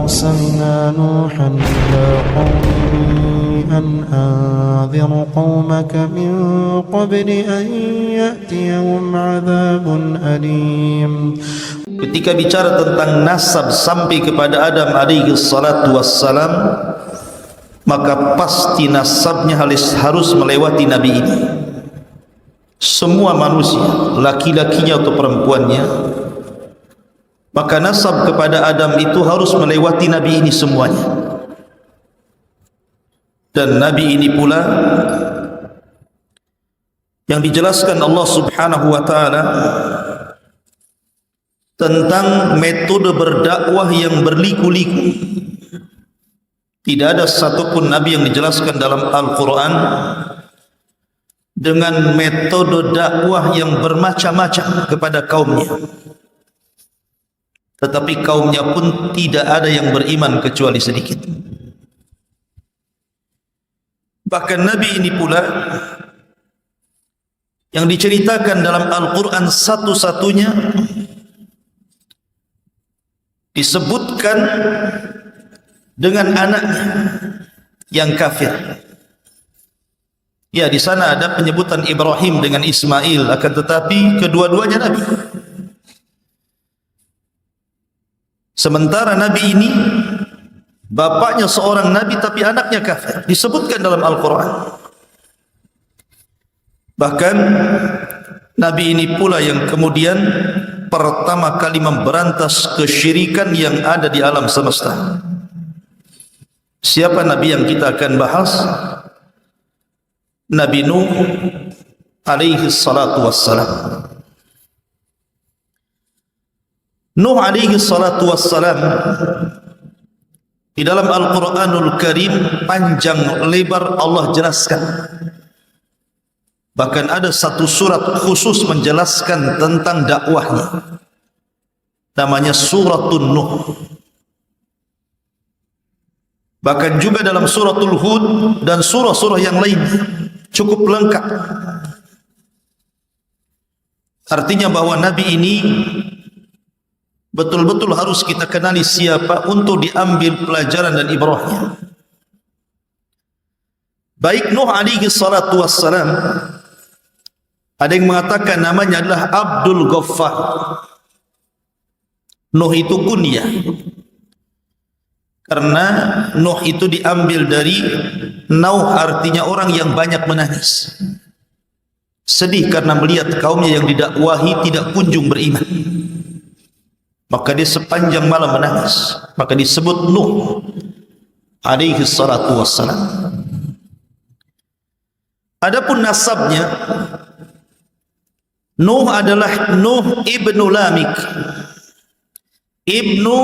أرسلنا نوحا إلى قومه أن أنذر قومك من قبل أن يأتيهم عذاب أليم. Ketika bicara tentang nasab sampai kepada Adam alaihi salatu wassalam, maka pasti nasabnya harus melewati Nabi ini. Semua manusia, laki-lakinya atau perempuannya, maka nasab kepada Adam itu harus melewati Nabi ini semuanya. Dan Nabi ini pula yang dijelaskan Allah subhanahu wa ta'ala tentang metode berdakwah yang berliku-liku. Tidak ada satupun Nabi yang dijelaskan dalam Al-Quran dengan metode dakwah yang bermacam-macam kepada kaumnya. Tetapi kaumnya pun tidak ada yang beriman kecuali sedikit. Bahkan Nabi ini pula yang diceritakan dalam Al-Quran satu-satunya disebutkan dengan anaknya yang kafir. Ya, di sana ada penyebutan Ibrahim dengan Ismail, akan tetapi kedua-duanya Nabi. Sementara Nabi ini bapaknya seorang Nabi tapi anaknya kafir, disebutkan dalam Al-Quran. Bahkan Nabi ini pula yang kemudian pertama kali memberantas kesyirikan yang ada di alam semesta. Siapa Nabi yang kita akan bahas? Nabi Nuh alaihi salatu wassalam. Nuh alaihi salatu wassalam di dalam Al-Quranul Karim panjang lebar Allah jelaskan. Bahkan ada satu surat khusus menjelaskan tentang dakwahnya. Namanya Suratun Nuh. Bahkan juga dalam Suratul Hud dan surah-surah yang lain cukup lengkap. Artinya bahwa Nabi ini betul-betul harus kita kenali siapa untuk diambil pelajaran dan ibrahnya. Baik Nuh alaihi salatu wassalam, ada yang mengatakan namanya adalah Abdul Ghaffar. Nuh itu kunyah, karena Nuh itu diambil dari Nauh, artinya orang yang banyak menangis, sedih karena melihat kaumnya yang didakwahi tidak kunjung beriman. Maka dia sepanjang malam menangis, maka disebut Nuh alaihi salatu wassalam. Adapun nasabnya, Nuh adalah Nuh ibnu Lamik, ibnu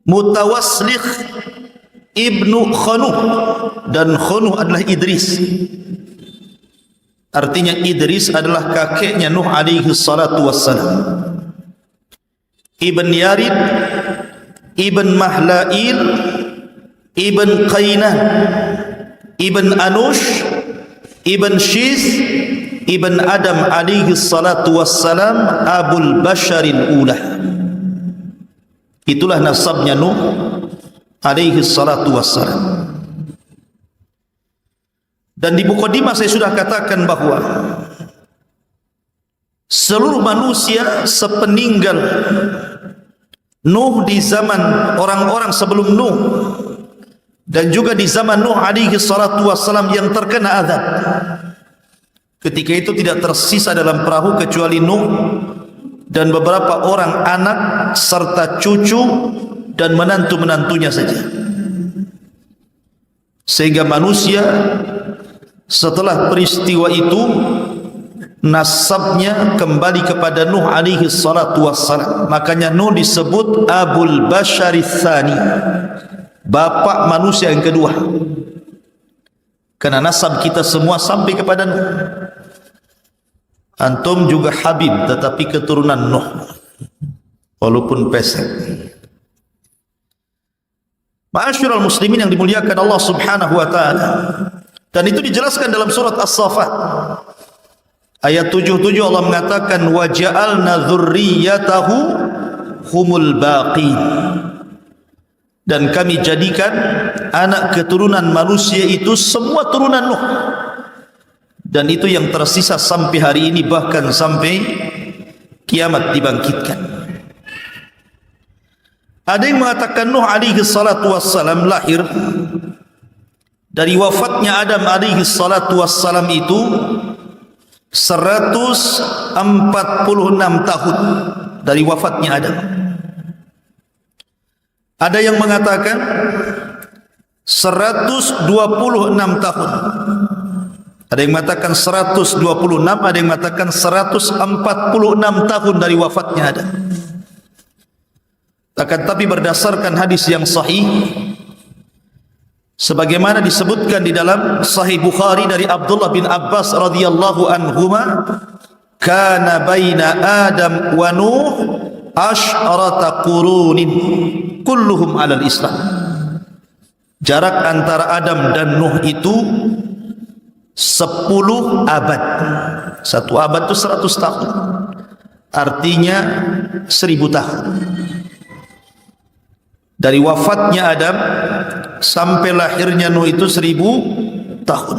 Mutawaslikh, ibnu Khanuh, dan Khanuh adalah Idris. Artinya Idris adalah kakeknya Nuh alaihi salatu wassalam. Ibn Yarid, Ibn Mahlail, Ibn Qainah, Ibn Anush, Ibn Shiz, Ibn Adam alaihi salatu wassalam, Abul Basharil Ulah. Itulah nasabnya Nuh alaihi salatu wassalam. Dan di mukadimah saya sudah katakan bahwa seluruh manusia sepeninggal Nuh di zaman orang-orang sebelum Nuh dan juga di zaman Nuh alaihi salatu wassalam yang terkena azab, ketika itu tidak tersisa dalam perahu kecuali Nuh dan beberapa orang anak serta cucu dan menantu-menantunya saja. Sehingga manusia setelah peristiwa itu nasabnya kembali kepada Nuh alaihi salatu wassalam. Makanya Nuh disebut Abul Basharits Tsani, bapak manusia yang kedua, karena nasab kita semua sampai kepada Nuh. Antum juga Habib, tetapi keturunan Nuh, walaupun pesek. Ma'asyiral muslimin yang dimuliakan Allah subhanahu wa ta'ala, dan itu dijelaskan dalam surat As-Saffat ayat 77. Allah mengatakan wa ja'alna dzurriyyatahu humul baqin. dan kami jadikan anak keturunan manusia itu semua turunan Nuh, dan itu yang tersisa sampai hari ini, bahkan sampai kiamat dibangkitkan. Ada yang mengatakan Nuh alaihi salatu wassalam lahir dari wafatnya Adam alaihi salatu wassalam itu 146 tahun dari wafatnya Adam. Ada yang mengatakan 126 tahun. Ada yang mengatakan 126, ada yang mengatakan 146 tahun dari wafatnya Adam. Akan tapi berdasarkan hadis yang sahih, sebagaimana disebutkan di dalam Sahih Bukhari dari Abdullah bin Abbas radhiyallahu anhuma, kana baina Adam wa Nuh asyrata qurunin kulluhum alal Islam. Jarak antara Adam dan Nuh itu 10 abad. Satu abad itu 100 tahun, artinya 1000 tahun. Dari wafatnya Adam sampai lahirnya Nuh itu 1000 tahun,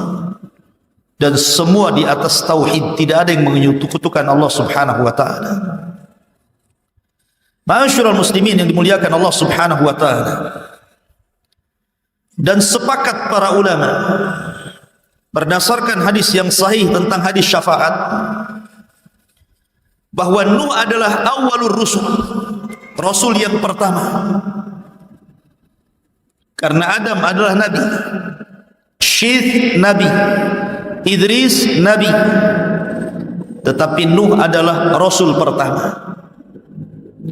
dan semua di atas tauhid, tidak ada yang menyekutukan Allah subhanahu wa ta'ala. Ma'asyiral muslimin yang dimuliakan Allah subhanahu wa ta'ala, dan sepakat para ulama berdasarkan hadis yang sahih tentang hadis syafaat, bahwa Nuh adalah awalur rusul, rasul yang pertama. Karena Adam adalah nabi, Syith nabi, Idris nabi, tetapi Nuh adalah rasul pertama.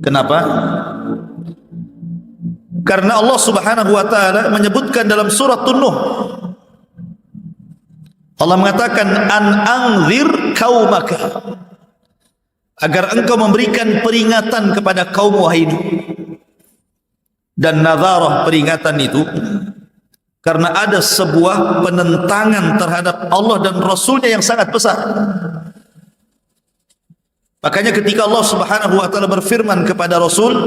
Kenapa? Karena Allah subhanahu wa ta'ala menyebutkan dalam surat Nuh, Allah mengatakan an anzir qaumaka, agar engkau memberikan peringatan kepada kaum wahai Nuh. Dan nadharah, peringatan itu karena ada sebuah penentangan terhadap Allah dan Rasulnya yang sangat besar. Makanya ketika Allah subhanahu wa ta'ala berfirman kepada Rasul,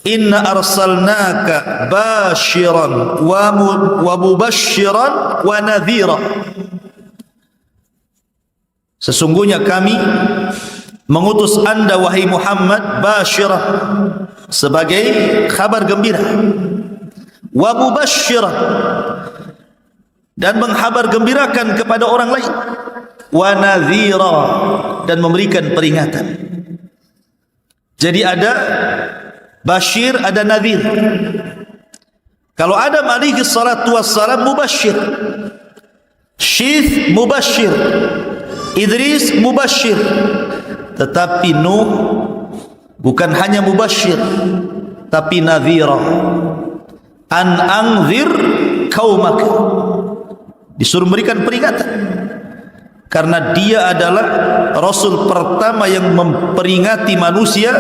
inna arsalnaka basyiran wa mubasyiran wa nadhira, sesungguhnya kami mengutus anda wahai Muhammad basyirah, sebagai kabar gembira, wa mubasyiran, dan menghabar gembirakan kepada orang lain, wa nadhira, dan memberikan peringatan. Jadi ada basyir, ada nadhir. Kalau Adam alaihi salatu wassalam mubasyir, Syith mubasyir, Idris mubasyir, tetapi Nuh bukan hanya mubasyir, tapi nadhira. An anzir qaumaka, disuruh memberikan peringatan, karena dia adalah rasul pertama yang memperingati manusia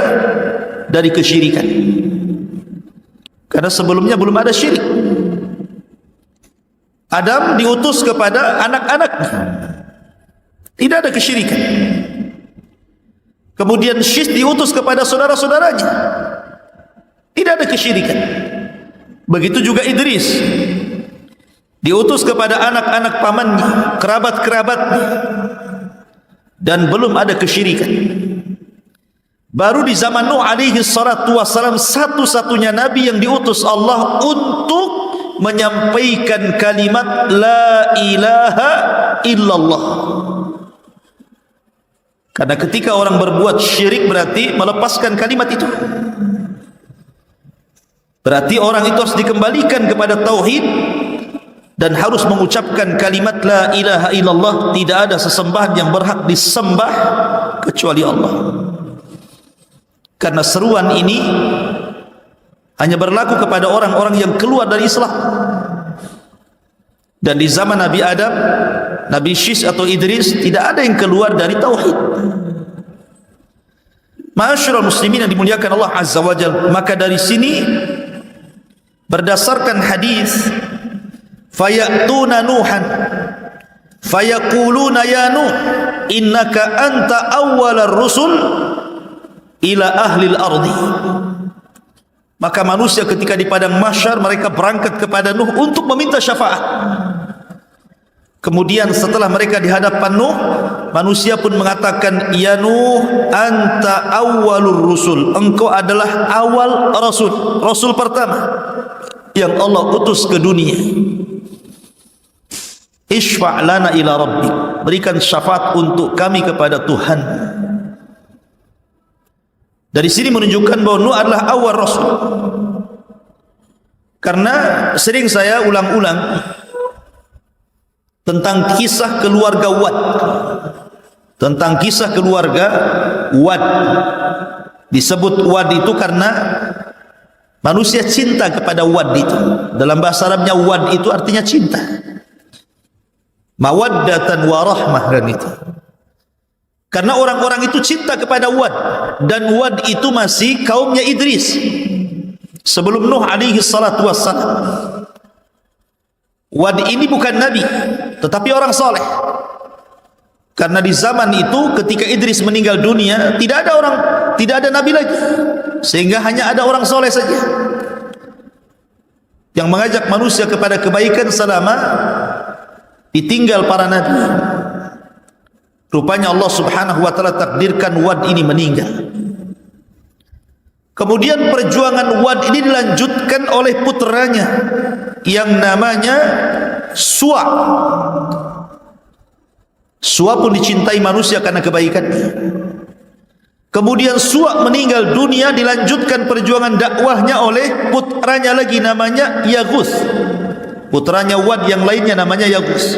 dari kesyirikan. Karena sebelumnya belum ada syirik. Adam diutus kepada anak-anaknya, tidak ada kesyirikan. Kemudian Syith diutus kepada saudara-saudaranya, tidak ada kesyirikan. Begitu juga Idris diutus kepada anak-anak pamannya, kerabat-kerabatnya, dan belum ada kesyirikan. Baru di zaman Nuh alaihi salatu wassalam, satu-satunya nabi yang diutus Allah untuk menyampaikan kalimat la ilaha illallah. Karena ketika orang berbuat syirik berarti melepaskan kalimat itu. Berarti orang itu harus dikembalikan kepada tauhid dan harus mengucapkan kalimat la ilaha illallah, tidak ada sesembahan yang berhak disembah kecuali Allah. Karena seruan ini hanya berlaku kepada orang-orang yang keluar dari Islam. Dan di zaman Nabi Adam, Nabi Syith atau Idris, tidak ada yang keluar dari tauhid. Ma'asyiral muslimin yang dimuliakan Allah azza wajalla, maka dari sini berdasarkan hadis, fayatuna Nuhan fayaquluna ya Nuh innaka anta awwalar rusul ila ahli al-ardi. Maka manusia ketika di padang mahsyar mereka berangkat kepada Nuh untuk meminta syafaat. Kemudian setelah mereka di hadapan Nuh, manusia pun mengatakan, "Ya Nuh, anta awwalur rusul." Engkau adalah awal rasul, rasul pertama yang Allah utus ke dunia. Ishfa' lana ila rabbik. Berikan syafaat untuk kami kepada Tuhan. Dari sini menunjukkan bahwa Nuh adalah awal rasul. Karena sering saya ulang-ulang tentang kisah keluarga Wad. Tentang kisah keluarga Wad. Disebut Wad itu karena manusia cinta kepada Wad itu. Dalam bahasa Arabnya Wad itu artinya cinta. Mawaddatan wa rahmah kan itu. Karena orang-orang itu cinta kepada Wad, dan Wad itu masih kaumnya Idris sebelum Nuh alaihi salatu wassalam. Wad ini bukan nabi, tetapi orang soleh. Karena di zaman itu ketika Idris meninggal dunia, tidak ada nabi lagi, sehingga hanya ada orang soleh saja yang mengajak manusia kepada kebaikan selama ditinggal para nabi. Rupanya Allah subhanahu wa ta'ala takdirkan Wad ini meninggal. Kemudian perjuangan Wad ini dilanjutkan oleh putranya yang namanya Suwa. Suwa pun dicintai manusia karena kebaikannya. Kemudian Suwa meninggal dunia, dilanjutkan perjuangan dakwahnya oleh putranya lagi namanya Yaghus. Putranya Wad yang lainnya namanya Yaghus.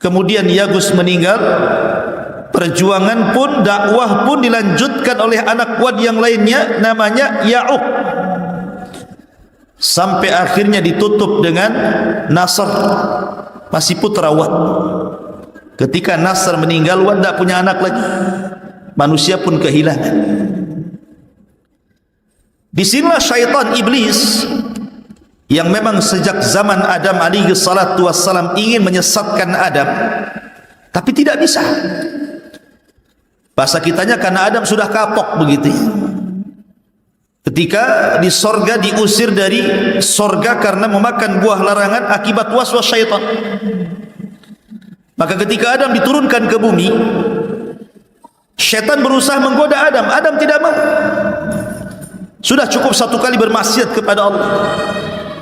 Kemudian Yaghus meninggal, perjuangan pun, dakwah pun dilanjutkan oleh anak Wad yang lainnya namanya Ya'uq, sampai akhirnya ditutup dengan Nasr, masih putra Wad. Ketika Nasr meninggal, Wad tidak punya anak lagi, manusia pun kehilangan. Disinilah syaitan iblis yang memang sejak zaman Adam alaihi salatu wassalam ingin menyesatkan Adam, tapi tidak bisa. Bahasa kitanya karena Adam sudah kapok begitu. Ketika di sorga diusir dari sorga karena memakan buah larangan akibat waswas syaitan. Maka ketika Adam diturunkan ke bumi, syaitan berusaha menggoda Adam. Adam tidak mau. Sudah cukup satu kali bermaksiat kepada Allah,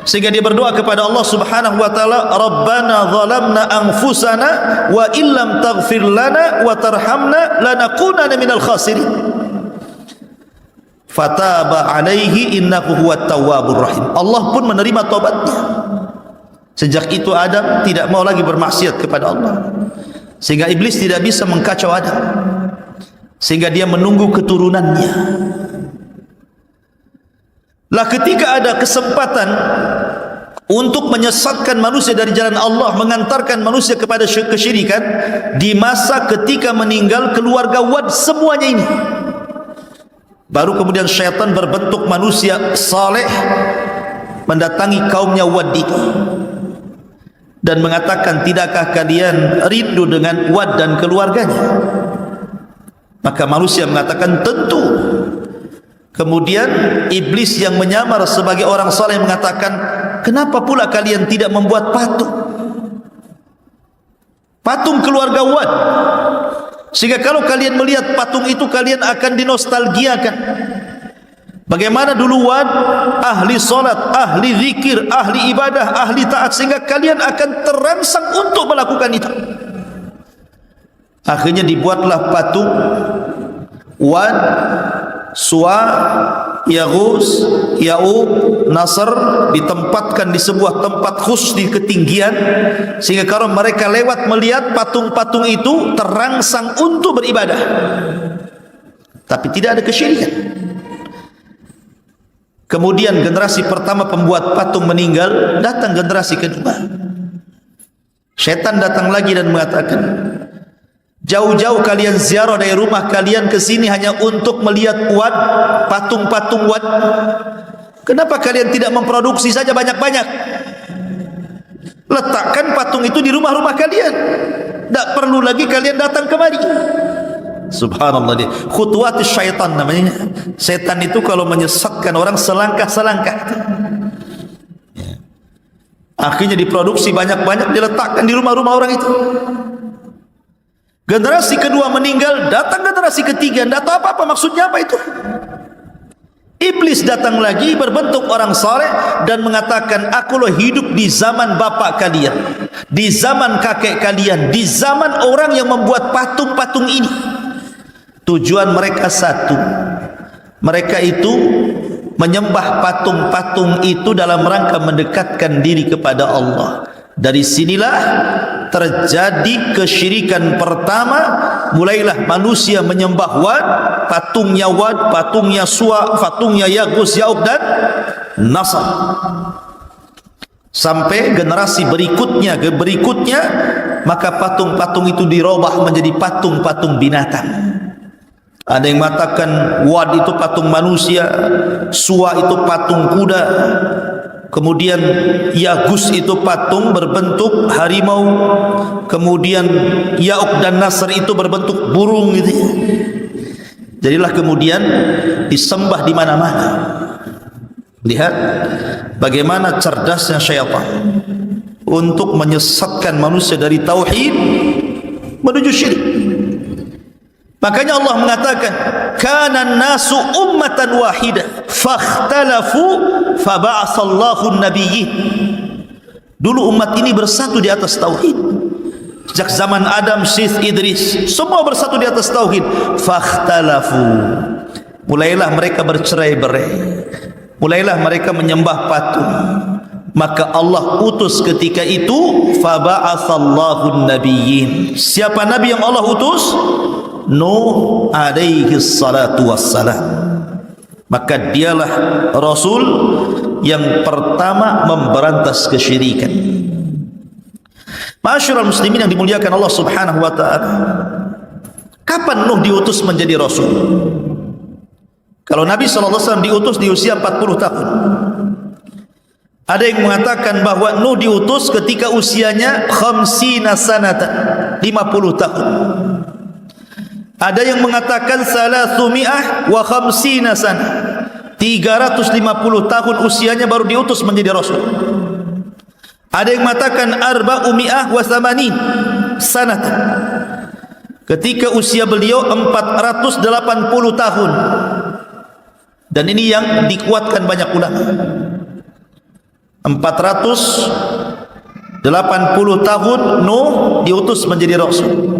sehingga dia berdoa kepada Allah subhanahu wa ta'ala, Rabbana zalamna anfusana wa illam taghfir lana wa tarhamna lanakunanna minal khasirin. Fataba alaihi innahu huwat tawwabur rahim. Allah pun menerima taubatnya. Sejak itu Adam tidak mau lagi bermaksiat kepada Allah, sehingga iblis tidak bisa mengkacau Adam, sehingga dia menunggu keturunannya. Lah ketika ada kesempatan untuk menyesatkan manusia dari jalan Allah, mengantarkan manusia kepada kesyirikan, di masa ketika meninggal keluarga Wad semuanya ini, baru kemudian syaitan berbentuk manusia saleh mendatangi kaumnya Wad itu dan mengatakan, tidakkah kalian rindu dengan Wad dan keluarganya? Maka manusia mengatakan tentu. Kemudian iblis yang menyamar sebagai orang saleh mengatakan, kenapa pula kalian tidak membuat patung? Patung keluarga Wad, sehingga kalau kalian melihat patung itu kalian akan dinostalgiakan. Bagaimana dulu Wad ahli salat, ahli zikir, ahli ibadah, ahli taat, sehingga kalian akan terangsang untuk melakukan itu. Akhirnya dibuatlah patung Wad, Suwa, Yaghus, Ya'uq, Nasr, ditempatkan di sebuah tempat khusus di ketinggian, sehingga kalau mereka lewat melihat patung-patung itu terangsang untuk beribadah, tapi tidak ada kesyirikan. Kemudian generasi pertama pembuat patung meninggal, datang generasi kedua. Syaitan datang lagi dan mengatakan, jauh-jauh kalian ziarah dari rumah kalian ke sini hanya untuk melihat Wad, patung-patung Wad. Kenapa kalian tidak memproduksi saja banyak-banyak? Letakkan patung itu di rumah-rumah kalian. Tak perlu lagi kalian datang kemari. Subhanallah, dia khutuwatus syaitan namanya. Setan itu kalau menyesatkan orang selangkah-selangkah. Ya. Akhirnya diproduksi banyak-banyak, diletakkan di rumah-rumah orang itu. Generasi kedua meninggal, datang generasi ketiga, tidak tahu apa-apa maksudnya apa itu. Iblis datang lagi berbentuk orang saleh dan mengatakan, aku loh hidup di zaman bapak kalian, di zaman kakek kalian, di zaman orang yang membuat patung-patung ini. Tujuan mereka satu, mereka itu menyembah patung-patung itu dalam rangka mendekatkan diri kepada Allah. Dari sinilah terjadi kesyirikan pertama. Mulailah manusia menyembah Wad, patungnya Wad, patungnya Suwa, patungnya Yagus, Ya'uq dan Nasr. Sampai generasi berikutnya, maka patung-patung itu dirubah menjadi patung-patung binatang. Ada yang mengatakan Wad itu patung manusia, Suwa itu patung kuda, kemudian Yagus itu patung berbentuk harimau, kemudian Ya'uq dan Nasr itu berbentuk burung gitu. Jadilah kemudian disembah di mana-mana. Lihat bagaimana cerdasnya syaitan untuk menyesatkan manusia dari tauhid menuju syirik. Makanya Allah mengatakan, kana an-nasu ummatan wahidah fakhtalafu faba'atsallahu an-nabiyyin. Dulu umat ini bersatu di atas tauhid. Sejak zaman Adam, Syith, Idris, semua bersatu di atas tauhid. Fakhtalafu, mulailah mereka bercerai-berai, mulailah mereka menyembah patung. Maka Allah utus ketika itu faba'atsallahu an-nabiyyin. Siapa nabi yang Allah utus? Nuh alaihi salatu wassalam. Maka dialah Rasul yang pertama memberantas kesyirikan. Ma'asyiral muslimin yang dimuliakan Allah subhanahu wa ta'ala, kapan Nuh diutus menjadi Rasul? Kalau Nabi SAW diutus di usia 40 tahun. Ada yang mengatakan bahwa Nuh diutus ketika usianya 50 sanatan, 50 tahun. Ada yang mengatakan 350 sanah, 350 tahun usianya baru diutus menjadi Rasul. Ada yang mengatakan 480 sanatan, ketika usia beliau 480 tahun. Dan ini yang dikuatkan banyak ulama. 480 tahun Nuh diutus menjadi Rasul.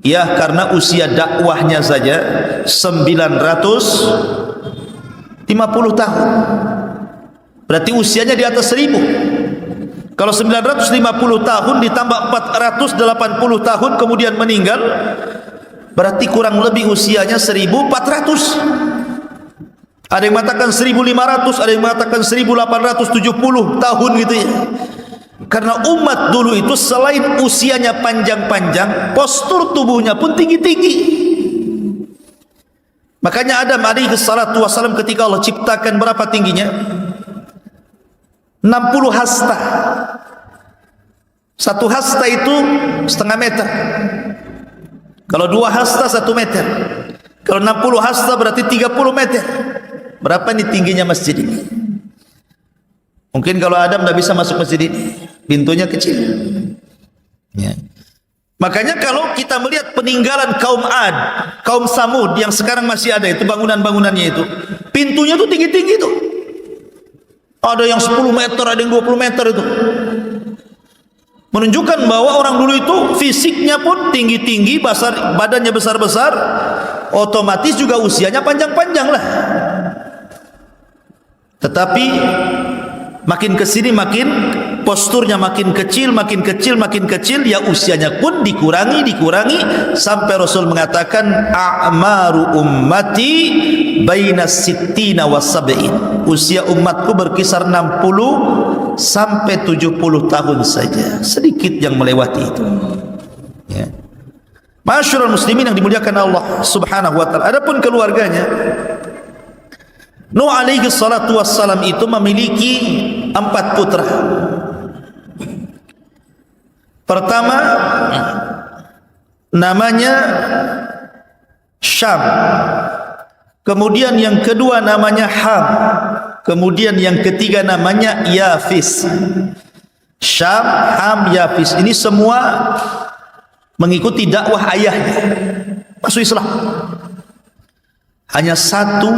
Ya, karena usia dakwahnya saja 950 tahun. Berarti usianya di atas 1000. Kalau 950 tahun ditambah 480 tahun kemudian meninggal, berarti kurang lebih usianya 1400. Ada yang mengatakan 1500, ada yang mengatakan 1870 tahun gitu ya. Karena umat dulu itu selain usianya panjang-panjang, postur tubuhnya pun tinggi-tinggi. Makanya Adam alaihi salatu wassalam ketika Allah ciptakan berapa tingginya? 60 hasta. Satu hasta itu setengah meter. Kalau 2 hasta 1 meter. Kalau 60 hasta berarti 30 meter. Berapa nih tingginya masjid ini? Mungkin kalau Adam tidak bisa masuk masjid ini, pintunya kecil. Ya. Makanya kalau kita melihat peninggalan kaum Ad, kaum Samud yang sekarang masih ada itu bangunan-bangunannya itu, pintunya itu tinggi-tinggi itu. Ada yang 10 meter, ada yang 20 meter itu. Menunjukkan bahwa orang dulu itu fisiknya pun tinggi-tinggi, badannya besar-besar, otomatis juga usianya panjang-panjang lah. Tetapi makin kesini makin posturnya makin kecil, ya usianya pun dikurangi sampai Rasul mengatakan a'maru ummati baina sittina wa sab'in. Usia umatku berkisar 60 sampai 70 tahun saja, sedikit yang melewati itu. Ya. Ma'asyiral muslimin yang dimuliakan Allah Subhanahu wa taala. Adapun keluarganya, Nuh alaihi salatu wassalam itu memiliki 4 putra. Pertama namanya Syam. Kemudian yang kedua namanya Ham. Kemudian yang ketiga namanya Yafis. Syam, Ham, Yafis. Ini semua mengikuti dakwah ayahnya, masuk Islam. Hanya satu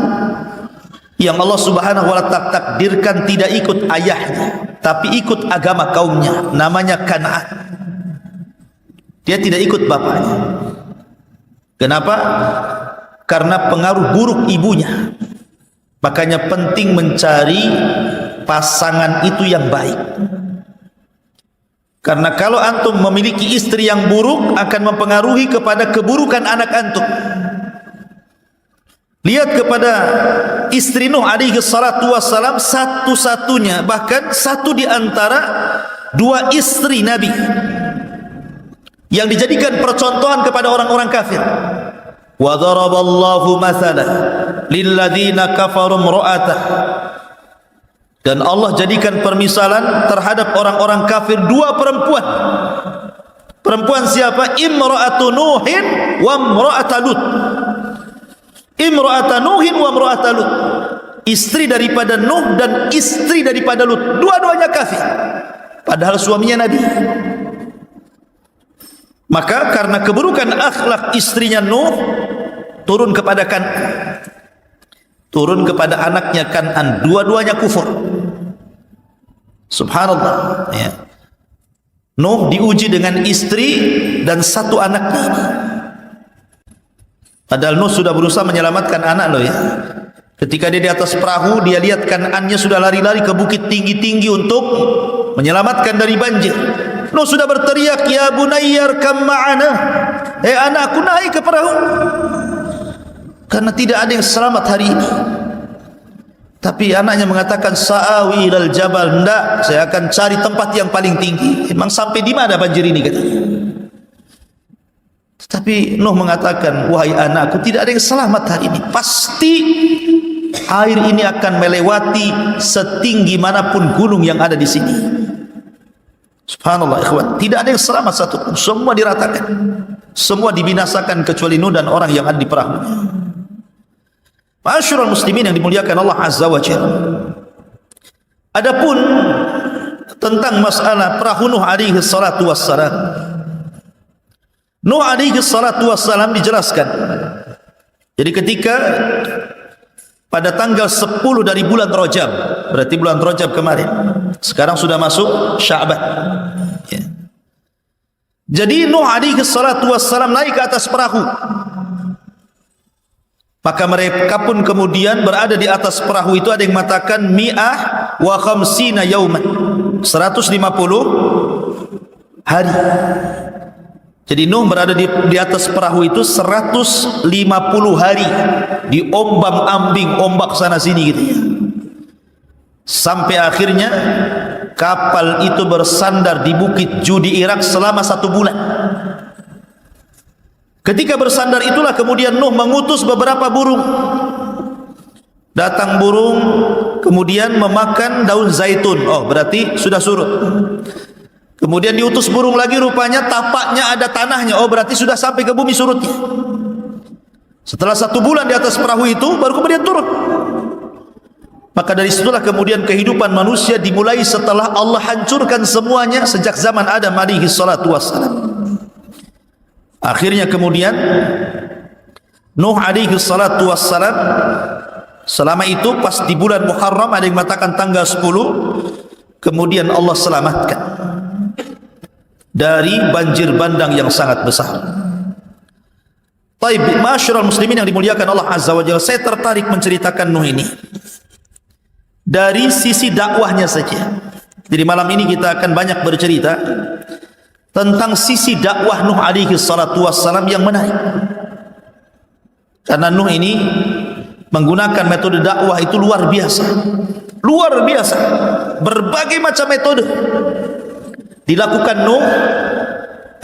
yang Allah Subhanahu wa ta'ala takdirkan tidak ikut ayahnya, tapi ikut agama kaumnya, namanya Kan'an. Dia tidak ikut bapaknya. Kenapa? Karena pengaruh buruk ibunya. Makanya penting mencari pasangan itu yang baik. Karena kalau antum memiliki istri yang buruk, akan mempengaruhi kepada keburukan anak antum. Lihat kepada istri Nuh alaihi salatu wassalam, satu-satunya, bahkan satu di antara dua istri Nabi yang dijadikan percontohan kepada orang-orang kafir. Wa daraballahu mathalan lilladzina kafaru imra'atah. Dan Allah jadikan permisalan terhadap orang-orang kafir dua perempuan. Perempuan siapa? Imra'atu Nuhin wa imra'atu Lut. Imra'atu Nuhin wa imra'atu Lut. Istri daripada Nuh dan istri daripada Lut. Dua-duanya kafir. Padahal suaminya Nabi. Maka karena keburukan akhlak istrinya Nuh, turun kepada Kan'an. Turun kepada anaknya Kan'an. Dua-duanya kufur. Subhanallah, ya. Nuh diuji dengan istri dan satu anaknya ini. Padahal Nuh sudah berusaha menyelamatkan anak loh ya. Ketika dia di atas perahu, dia lihat Kan'annya sudah lari-lari ke bukit tinggi-tinggi untuk menyelamatkan dari banjir. Nuh sudah berteriak, ya bunayyar kam ma'ana. Anakku naik ke perahu. Karena tidak ada yang selamat hari ini. Tapi anaknya mengatakan, sa'awi ilal jabal. Enggak, saya akan cari tempat yang paling tinggi. Emang sampai di mana banjir ini katanya. Tapi Nuh mengatakan, wahai anakku, tidak ada yang selamat hari ini. Pasti air ini akan melewati setinggi manapun gunung yang ada di sini. Subhanallah ikhwan, tidak ada yang selamat satupun. Semua diratakan, semua dibinasakan kecuali Nuh dan orang yang ada di perahunya. Ma'asyiral muslimin yang dimuliakan Allah Azza wa Jalla. Adapun tentang masalah perahu Nuh alaihi salatu wassalam, Nuh alaihi salatu wassalam dijelaskan. Jadi ketika pada tanggal 10 dari bulan Rajab, berarti bulan Rajab kemarin, sekarang sudah masuk Sya'ban ya. Jadi Nuh alaihi salatu wassalam naik ke atas perahu. Maka mereka pun kemudian berada di atas perahu itu. Ada yang mengatakan mi'ah wa khamsina yauman, 150 hari. Jadi Nuh berada di atas perahu itu 150 hari, diombang-ambing ombak sana sini gitu ya. Sampai akhirnya kapal itu bersandar di bukit Judi Irak selama 1 bulan. Ketika bersandar itulah kemudian Nuh mengutus beberapa burung. Datang burung kemudian memakan daun zaitun. Oh, berarti sudah surut. Kemudian diutus burung lagi, rupanya tapaknya ada tanahnya. Oh, berarti sudah sampai ke bumi surutnya. Setelah 1 bulan di atas perahu itu baru kemudian turun. Maka dari situlah kemudian kehidupan manusia dimulai setelah Allah hancurkan semuanya sejak zaman Adam alaihi salatu wassalam. Akhirnya kemudian Nuh alaihi salatu wassalam selama itu pas di bulan Muharram, ada yang mengatakan tanggal 10, kemudian Allah selamatkan dari banjir bandang yang sangat besar. Taib, ma'asyiral muslimin yang dimuliakan Allah Azza wa Jalla, saya tertarik menceritakan Nuh ini dari sisi dakwahnya saja. Jadi malam ini kita akan banyak bercerita tentang sisi dakwah Nuh alaihi salatu wassalam yang menarik. Karena Nuh ini menggunakan metode dakwah itu luar biasa. Luar biasa. Berbagai macam metode dilakukan Nuh,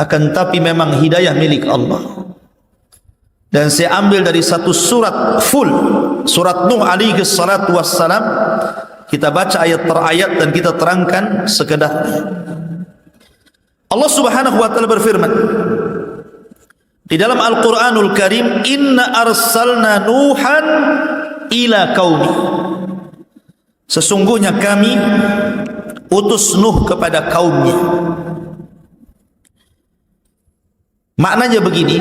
akan tapi memang hidayah milik Allah. Dan saya ambil dari satu surat full, surat Nuh alaihi salatu wassalam. Kita baca ayat per ayat dan kita terangkan sekedarnya. Allah Subhanahu wa ta'ala berfirman Di dalam Al-Quranul Karim, inna arsalna Nuhan ila qaumi. Sesungguhnya kami utus Nuh kepada kaumnya. Maknanya begini,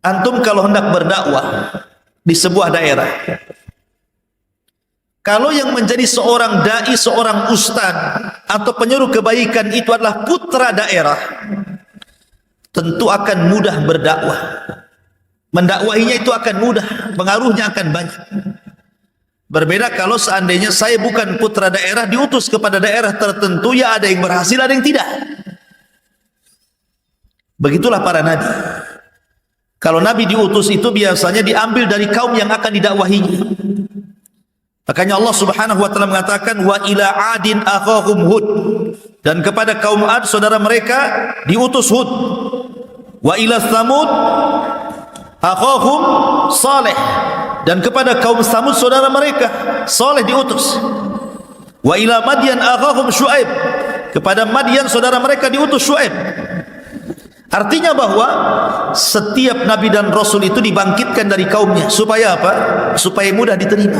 antum kalau hendak berdakwah di sebuah daerah, kalau yang menjadi seorang dai, seorang ustaz atau penyuruh kebaikan itu adalah putra daerah, tentu akan mudah berdakwah. Mendakwahinya itu akan mudah, pengaruhnya akan banyak. Berbeda kalau seandainya saya bukan putra daerah, diutus kepada daerah tertentu, ya ada yang berhasil, ada yang tidak. Begitulah para nabi. Kalau nabi diutus itu biasanya diambil dari kaum yang akan didakwahinya. Makanya Allah Subhanahu wa taala mengatakan, wa ila adin akhahum Hud, dan kepada kaum Ad saudara mereka diutus Hud. Wa ila Tsamud akhahum Saleh, dan kepada kaum Tsamud saudara mereka Saleh diutus. Wa ila Madyan akhahum Syuaib, kepada Madyan saudara mereka diutus Syuaib. Artinya bahwa setiap nabi dan rasul itu dibangkitkan dari kaumnya. Supaya apa? Supaya mudah diterima.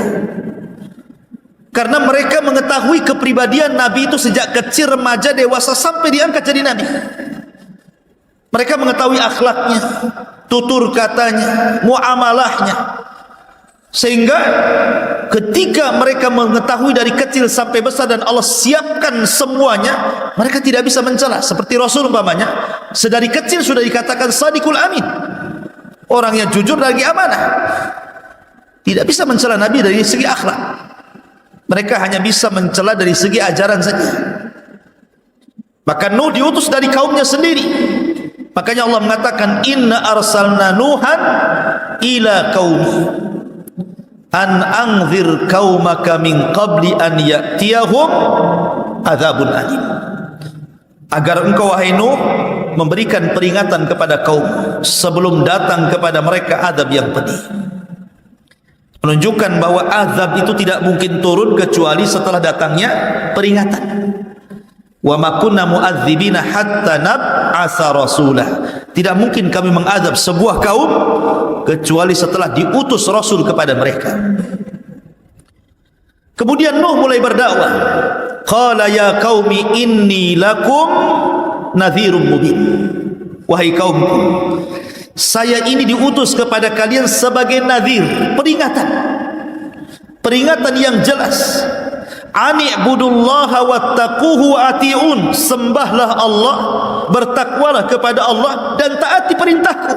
Karena mereka mengetahui kepribadian nabi itu sejak kecil, remaja, dewasa, sampai diangkat jadi nabi. Mereka mengetahui akhlaknya, tutur katanya, muamalahnya. Sehingga ketika mereka mengetahui dari kecil sampai besar dan Allah siapkan semuanya, mereka tidak bisa mencela. Seperti Rasul umpamanya, sedari kecil sudah dikatakan Sadiqul Amin, orang yang jujur lagi amanah. Tidak bisa mencela Nabi dari segi akhlak. Mereka hanya bisa mencela dari segi ajaran saja. Maka Nuh diutus dari kaumnya sendiri. Makanya Allah mengatakan, inna arsalna Nuhan ila qaumi an anzir qaumaka min qabli an ya'tiyahum adzabun alim. Agar engkau wahai Nuh memberikan peringatan kepada kaum sebelum datang kepada mereka azab yang pedih. Menunjukkan bahwa azab itu tidak mungkin turun kecuali setelah datangnya peringatan. Wa ma kunna mu'adzibina hatta nab'atsa rasulah. Tidak mungkin kami mengazab sebuah kaum kecuali setelah diutus rasul kepada mereka. Kemudian Nuh mulai berdakwah. Qala ya qaumi inni lakum nadhirum mubin. Wahai kaumku, saya ini diutus kepada kalian sebagai nadhir, peringatan. Peringatan yang jelas. Ani'budullaha wattaquhu wa ati'un. Sembahlah Allah, bertakwalah kepada Allah, dan taati perintahku.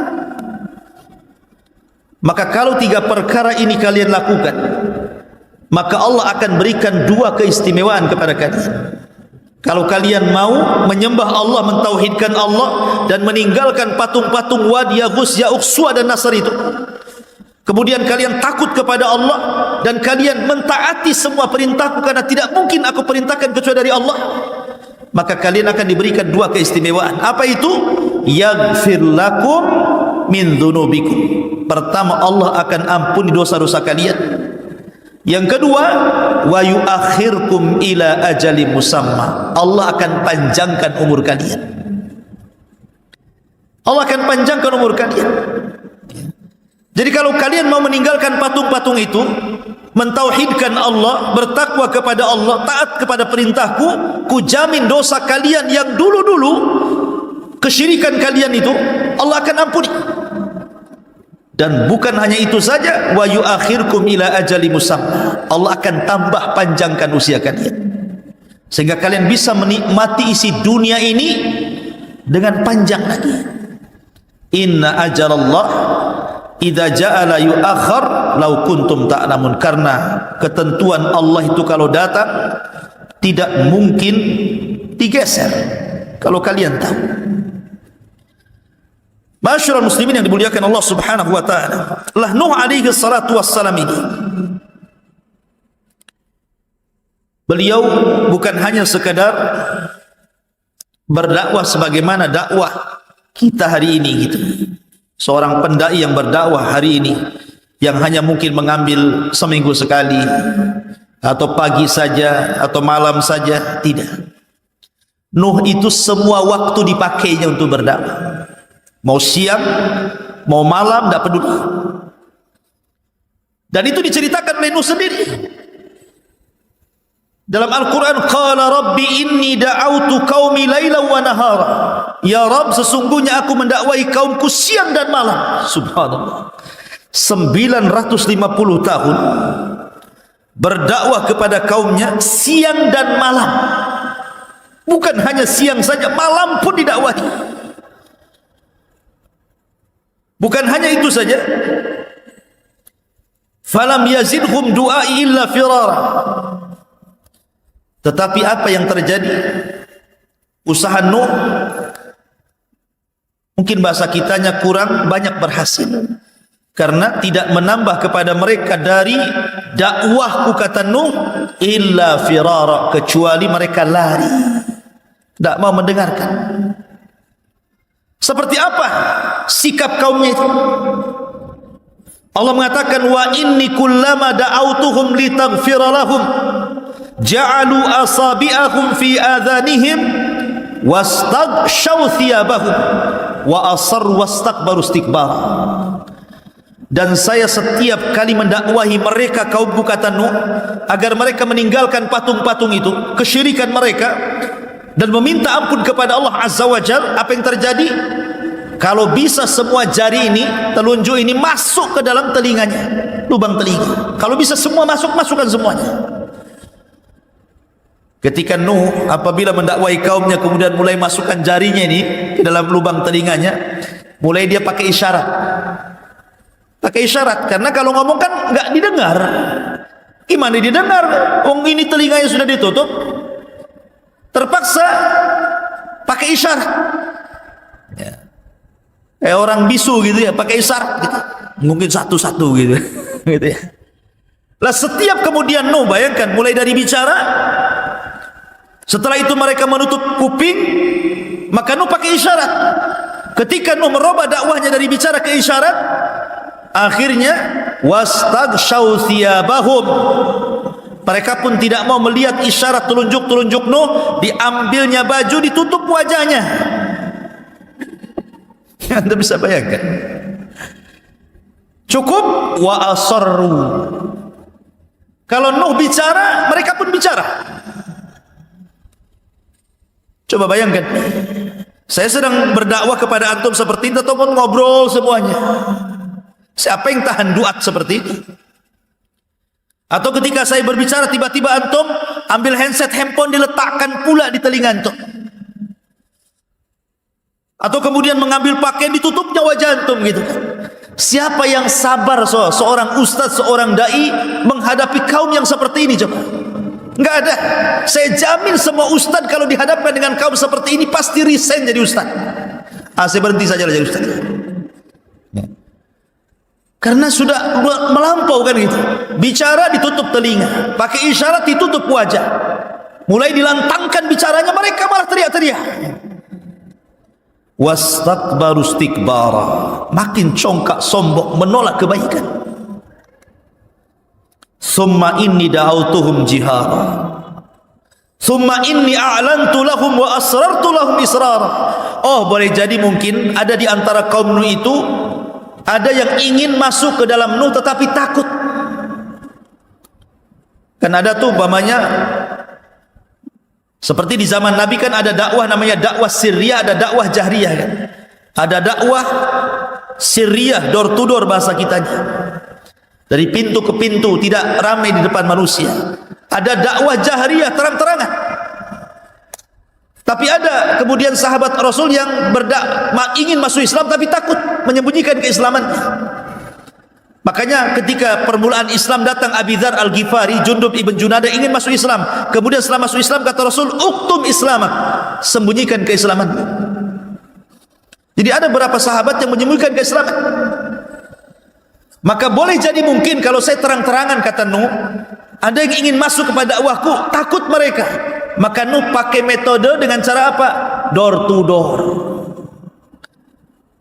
Maka kalau tiga perkara ini kalian lakukan, maka Allah akan berikan dua keistimewaan kepada kalian. Kalau kalian mau menyembah Allah, mentauhidkan Allah, dan meninggalkan patung-patung Wad, Yaghus, Ya'uq, Suwa, dan Nasr itu, kemudian kalian takut kepada Allah dan kalian mentaati semua perintahku, karena tidak mungkin aku perintahkan kecuali dari Allah, maka kalian akan diberikan dua keistimewaan. Apa itu? Yaghfir lakum min dzunubikum. Pertama, Allah akan ampuni dosa-dosa kalian. Yang kedua, wa yuakhirkum ila ajali musamma. Allah akan panjangkan umur kalian. Allah akan panjangkan umur kalian. Jadi kalau kalian mau meninggalkan patung-patung itu, mentauhidkan Allah, bertakwa kepada Allah, taat kepada perintahku, kujamin dosa kalian yang dulu-dulu, kesyirikan kalian itu, Allah akan ampuni. Dan bukan hanya itu saja, wa yuakhirkum ila ajali musamma. Allah akan tambah panjangkan usia kalian, sehingga kalian bisa menikmati isi dunia ini dengan panjang lagi. Inna ajalallah idza ja'ala yu'akhkhar law kuntum ta'lamun. Karena ketentuan Allah itu kalau datang tidak mungkin digeser, kalau kalian tahu. Masyarul muslimin yang dimuliakan Allah Subhanahu wa taala, lah Nuh alaihi salatu wassalam ini, beliau bukan hanya sekadar berdakwah sebagaimana dakwah kita hari ini gitu. Seorang pendai yang berdakwah hari ini yang hanya mungkin mengambil seminggu sekali, atau pagi saja, atau malam saja, tidak. Nuh itu semua waktu dipakainya untuk berdakwah. Mau siang, mau malam, tidak peduli. Dan itu diceritakan oleh Nuh sendiri. Dalam Al-Quran, Qala Rabbi inni da'autu qaumi laylan wa nahara. Ya Rabb, sesungguhnya aku mendakwahi kaumku siang dan malam. Subhanallah. 950 tahun berdakwah kepada kaumnya siang dan malam. Bukan hanya siang saja, malam pun didakwahi. Bukan hanya itu saja. Falam yazidhum du'ai illa firara. Tetapi apa yang terjadi? Usaha Nuh mungkin bahasa kitanya kurang banyak berhasil, karena tidak menambah kepada mereka dari dakwahku, kata Nuh, illa firara, kecuali mereka lari, tidak mau mendengarkan. Seperti apa sikap kaumnya itu? Allah mengatakan, wa inni kullama da'autuhum litaghfira lahum ja'alu asabi'ahum fi adhanihim wastaghshaw thiyabahum wa asarru wastakbaru istikbara. Dan saya setiap kali mendakwahi mereka kaumku, kata Nuh, agar mereka meninggalkan patung-patung itu, kesyirikan mereka, dan meminta ampun kepada Allah Azza wa Jalla. Apa yang terjadi? Kalau bisa semua jari ini, telunjuk ini masuk ke dalam telinganya, lubang telinga. Kalau bisa semua masuk, masukkan semuanya. Ketika Nuh apabila mendakwai kaumnya kemudian mulai masukkan jarinya ini ke dalam lubang telinganya, mulai dia pakai isyarat. Pakai isyarat, karena kalau ngomong kan nggak didengar. Gimana didengar? Ini telinganya sudah ditutup. Terpaksa pakai isyarat. Ya. Kayak orang bisu gitu ya, pakai isyarat gitu. Mungkin satu-satu gitu. Gitu ya. Lah setiap kemudian Nuh, bayangkan, mulai dari bicara, setelah itu mereka menutup kuping, maka Nuh pakai isyarat. Ketika Nuh merubah dakwahnya dari bicara ke isyarat, akhirnya wastaghshaw thiyabahum, mereka pun tidak mau melihat isyarat telunjuk-telunjuk Nuh, diambilnya baju, ditutup wajahnya. Anda bisa bayangkan. Cukup wa asarru. Kalau Nuh bicara, mereka pun bicara. Coba bayangkan, saya sedang berdakwah kepada antum seperti ini, ataupun ngobrol semuanya. Siapa yang tahan duat seperti ini? Atau ketika saya berbicara, tiba-tiba antum ambil handphone diletakkan pula di telinga antum. Atau kemudian mengambil pakaian ditutupnya wajah antum gitu kan. Siapa yang sabar seorang ustaz, seorang dai menghadapi kaum yang seperti ini? Coba. Enggak ada. Saya jamin semua ustaz kalau dihadapkan dengan kaum seperti ini pasti resign jadi ustaz. Saya berhenti saja jadi ustaz. Karena sudah melampau kan gitu. Bicara ditutup telinga, pakai isyarat ditutup wajah. Mulai dilantangkan bicaranya, mereka malah teriak-teriak. Wastakbaru istikbara, makin congkak sombong, menolak kebaikan. Summa inni da'autuhum jihara, summa inni a'lantu lahum wa asrartu lahum israra. Oh, boleh jadi mungkin ada di antara kaum Nuh itu ada yang ingin masuk ke dalam Nuh tetapi takut. Kan ada tuh umpamanya, seperti di zaman Nabi kan ada dakwah namanya dakwah sirriyah, ada dakwah jahriyah kan. Ada dakwah sirriyah, door to door bahasa kitanya. Dari pintu ke pintu, tidak ramai di depan manusia. Ada dakwah jahriyah, terang-terangan. Tapi ada kemudian sahabat Rasul yang ingin masuk Islam tapi takut menyembunyikan keislamannya. Makanya ketika permulaan Islam datang Abi Dzar Al-Ghifari, Jundub ibn Junadah ingin masuk Islam. Kemudian setelah masuk Islam kata Rasul, "Uktum islamak." Sembunyikan keislaman. Jadi ada beberapa sahabat yang menyembunyikan keislaman. Maka boleh jadi mungkin kalau saya terang-terangan, kata Nuh, ada yang ingin masuk kepada dakwahku, takut mereka. Maka Nuh pakai metode dengan cara apa? Door to door.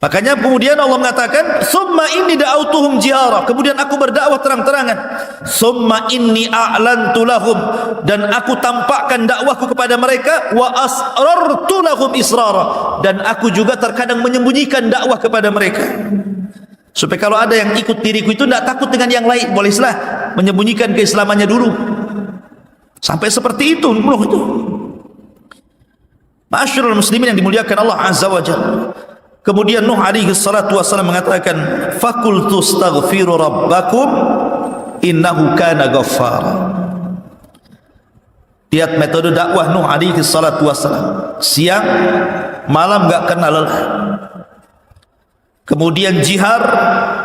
Makanya kemudian Allah mengatakan, "Tsumma inni da'autuhum jihara." Kemudian aku berdakwah terang-terangan. "Tsumma inni a'lantu lahum." Dan aku tampakkan dakwahku kepada mereka, wa asrartu lahum israra. Dan aku juga terkadang menyembunyikan dakwah kepada mereka. Supaya kalau ada yang ikut diriku itu tidak takut dengan yang lain, bolehlah menyembunyikan keislamannya dulu. Sampai seperti itu Nuh itu. Ma'asyiral muslimin yang dimuliakan Allah Azza wa Jalla. Kemudian Nuh alaihi salatu wassalam mengatakan, "Faqultu astaghfiru rabbakum innahu kana ghaffara." Lihat metode dakwah Nuh alaihi salatu wassalam. Siang, malam enggak kenal lelah. Kemudian jihar,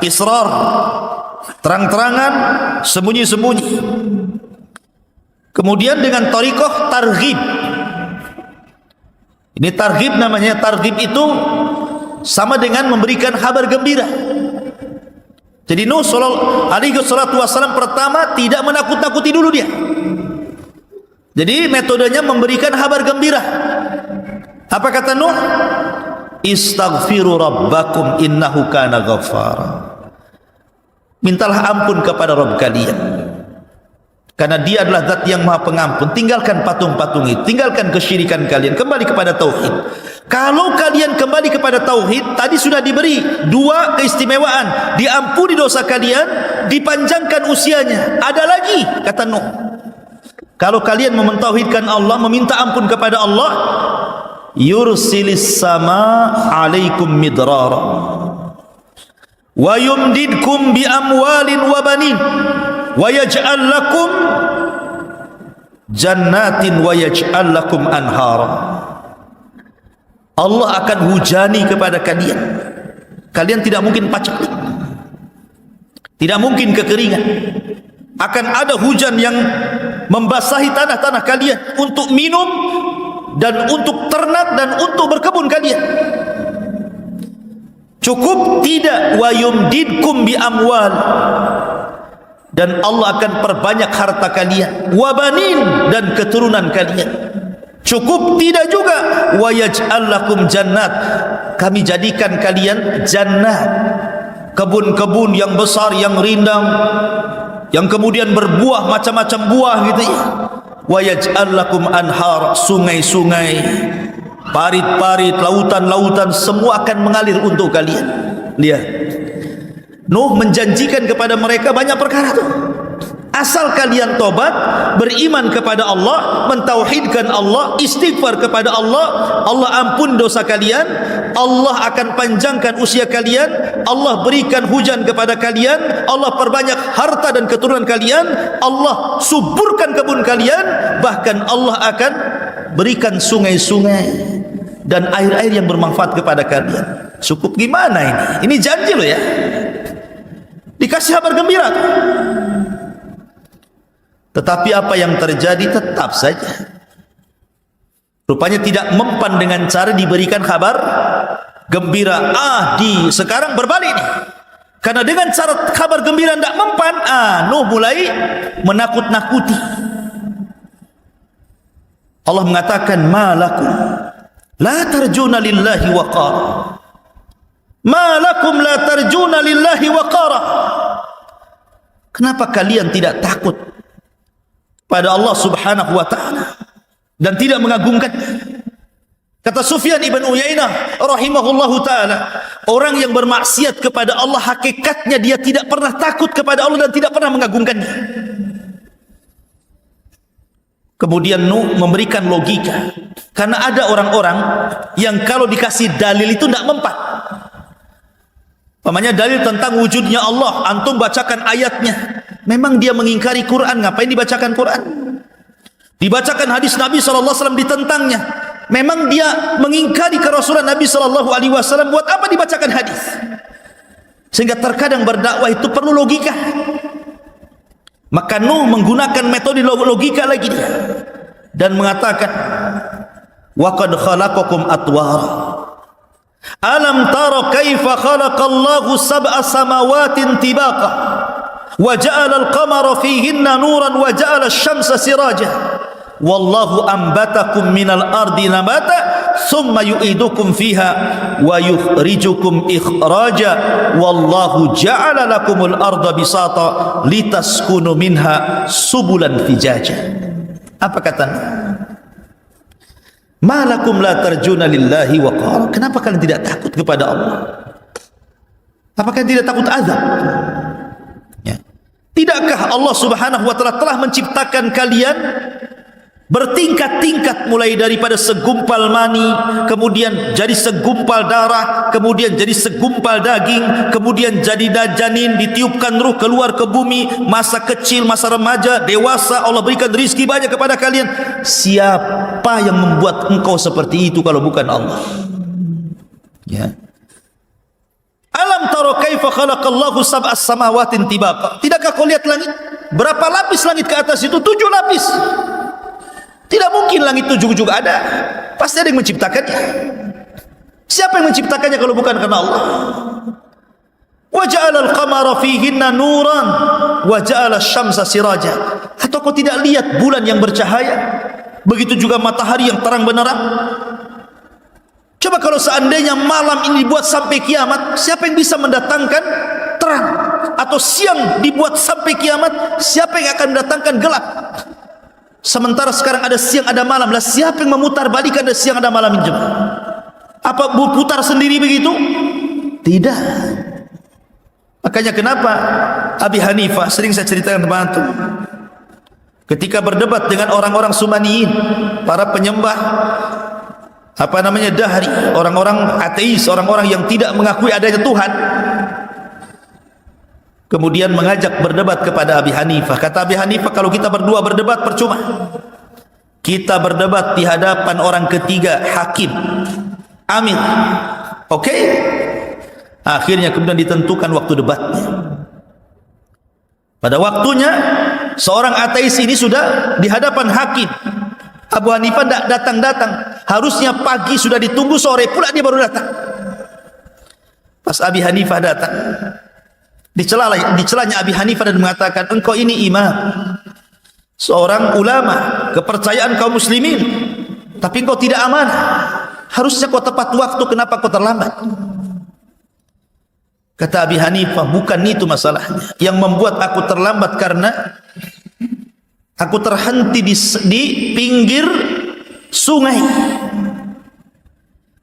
israr, terang-terangan, sembunyi-sembunyi. Kemudian dengan thariqah targhib. Ini targhib namanya. Targhib itu sama dengan memberikan kabar gembira. Jadi Nuh alaihi salatu wassalam pertama tidak menakut-nakuti dulu dia. Jadi metodenya memberikan kabar gembira. Apa kata Nuh? "Istaghfiru rabbakum innahu kana ghaffara." Mintalah ampun kepada Rabb kalian, karena dia adalah zat yang maha pengampun. Tinggalkan patung-patung itu, tinggalkan kesyirikan kalian, kembali kepada tauhid. Kalau kalian kembali kepada tauhid, tadi sudah diberi dua keistimewaan, diampuni dosa kalian, dipanjangkan usianya. Ada lagi, kata Nuh, kalau kalian mentauhidkan Allah, meminta ampun kepada Allah, yursilis sama alaikum midrara wa yumdidkum bi amwalin wa banin wa yaj'al lakum jannatin wa yaj'al lakum anhara. Allah akan hujani kepada kalian. Kalian tidak mungkin paceklik, tidak mungkin kekeringan. Akan ada hujan yang membasahi tanah-tanah kalian untuk minum dan untuk ternak dan untuk berkebun kalian. Cukup tidak, wa yumdidkum bi amwal, dan Allah akan perbanyak harta kalian, wa banin, dan keturunan kalian. Cukup tidak juga, wa yaj'al lakum jannat, kami jadikan kalian jannah, kebun-kebun yang besar, yang rindang, yang kemudian berbuah macam-macam buah gitu ya. Wa yaj'al lakum anhar, sungai-sungai, parit-parit, lautan-lautan, semua akan mengalir untuk kalian. Lihat, Nuh menjanjikan kepada mereka banyak perkara tuh. Asal kalian tobat, beriman kepada Allah, mentauhidkan Allah, istighfar kepada Allah, Allah ampun dosa kalian, Allah akan panjangkan usia kalian, Allah berikan hujan kepada kalian, Allah perbanyak harta dan keturunan kalian, Allah suburkan kebun kalian, bahkan Allah akan berikan sungai-sungai dan air-air yang bermanfaat kepada kalian. Cukup gimana ini? Ini janji loh ya. Dikasih kabar gembira tuh. Tetapi apa yang terjadi tetap saja, rupanya tidak mempan dengan cara diberikan kabar gembira. Sekarang berbalik nih, karena dengan cara kabar gembira tidak mempan, Nuh mulai menakut-nakuti. Allah mengatakan, malakum la tarjuna lillahi waqara, malakum la tarjuna lillahi waqara. Kenapa kalian tidak takut pada Allah subhanahu wa ta'ala dan tidak mengagungkan? Kata Sufyan ibn Uyainah rahimahullahu ta'ala, orang yang bermaksiat kepada Allah hakikatnya dia tidak pernah takut kepada Allah dan tidak pernah mengagungkannya. Kemudian Nuh memberikan logika, karena ada orang-orang yang kalau dikasih dalil itu tidak mempan. Namanya dalil tentang wujudnya Allah, antum bacakan ayatnya, memang dia mengingkari Quran, ngapain dibacakan Quran? Dibacakan hadis Nabi SAW ditentangnya, memang dia mengingkari kerasulan Nabi SAW, buat apa dibacakan hadis? Sehingga terkadang berdakwah itu perlu logika. Maka Nuh menggunakan metode logika lagi dia, dan mengatakan, wa qad khalaqakum atwara, alam tara kaifa khalaqallahu sab'a samawatin tibaqa wa ja'ala al-qamara fihinna nuran wa ja'ala asy-syamsa sirajan wallahu ambatakum minal ardi nabata thumma yu'idukum fiha wa yukhrijukum ikhraja wallahu ja'ala lakumul arda bisata litaskunu minha subulan fijaja. Apa katanya? Malakum la tarjuna lillahi waqara. Kenapa kalian tidak takut kepada Allah? Apakah kalian tidak takut azab? Ya. Tidakkah Allah Subhanahu wa taala telah menciptakan kalian bertingkat-tingkat, mulai daripada segumpal mani, kemudian jadi segumpal darah, kemudian jadi segumpal daging, kemudian jadi janin, ditiupkan ruh keluar ke bumi, masa kecil, masa remaja, dewasa, Allah berikan rizki banyak kepada kalian. Siapa yang membuat engkau seperti itu kalau bukan Allah? Ya. Alam tara kaifa khalaqallahu sab'as samawatin tibaqa. Tidakkah kau lihat langit? Berapa lapis langit ke atas itu? 7 lapis. Tidak mungkin langit itu juga ada. Pasti ada yang menciptakannya. Siapa yang menciptakannya kalau bukan karena Allah? Wa ja'ala al-qamara fihinna nuran wa ja'ala asy-syamsa siraja. Atau kau tidak lihat bulan yang bercahaya? Begitu juga matahari yang terang benderang. Coba kalau seandainya malam ini dibuat sampai kiamat, siapa yang bisa mendatangkan terang? Atau siang dibuat sampai kiamat, siapa yang akan mendatangkan gelap? Sementara sekarang ada siang ada malam, lah siapa yang memutar balikan ada siang ada malam ini? Apa berputar sendiri begitu? Tidak. Makanya kenapa Abi Hanifah, sering saya ceritakan teman antum, ketika berdebat dengan orang-orang Sumaniyin, para penyembah dahri, orang-orang ateis, orang-orang yang tidak mengakui adanya Tuhan, kemudian mengajak berdebat kepada Abi Hanifah. Kata Abi Hanifah, kalau kita berdua berdebat percuma. Kita berdebat di hadapan orang ketiga, hakim, amir. Oke? Akhirnya kemudian ditentukan waktu debatnya. Pada waktunya seorang ateis ini sudah di hadapan hakim. Abu Hanifah tidak datang-datang. Harusnya pagi sudah ditunggu, sore pula dia baru datang. Pas Abi Hanifah datang, dicelanya Abi Hanifah dan mengatakan, engkau ini imam, seorang ulama, kepercayaan kaum muslimin, tapi engkau tidak amanah. Harusnya kau tepat waktu, kenapa kau terlambat? Kata Abi Hanifah, bukan itu masalahnya. Yang membuat aku terlambat karena aku terhenti di pinggir sungai.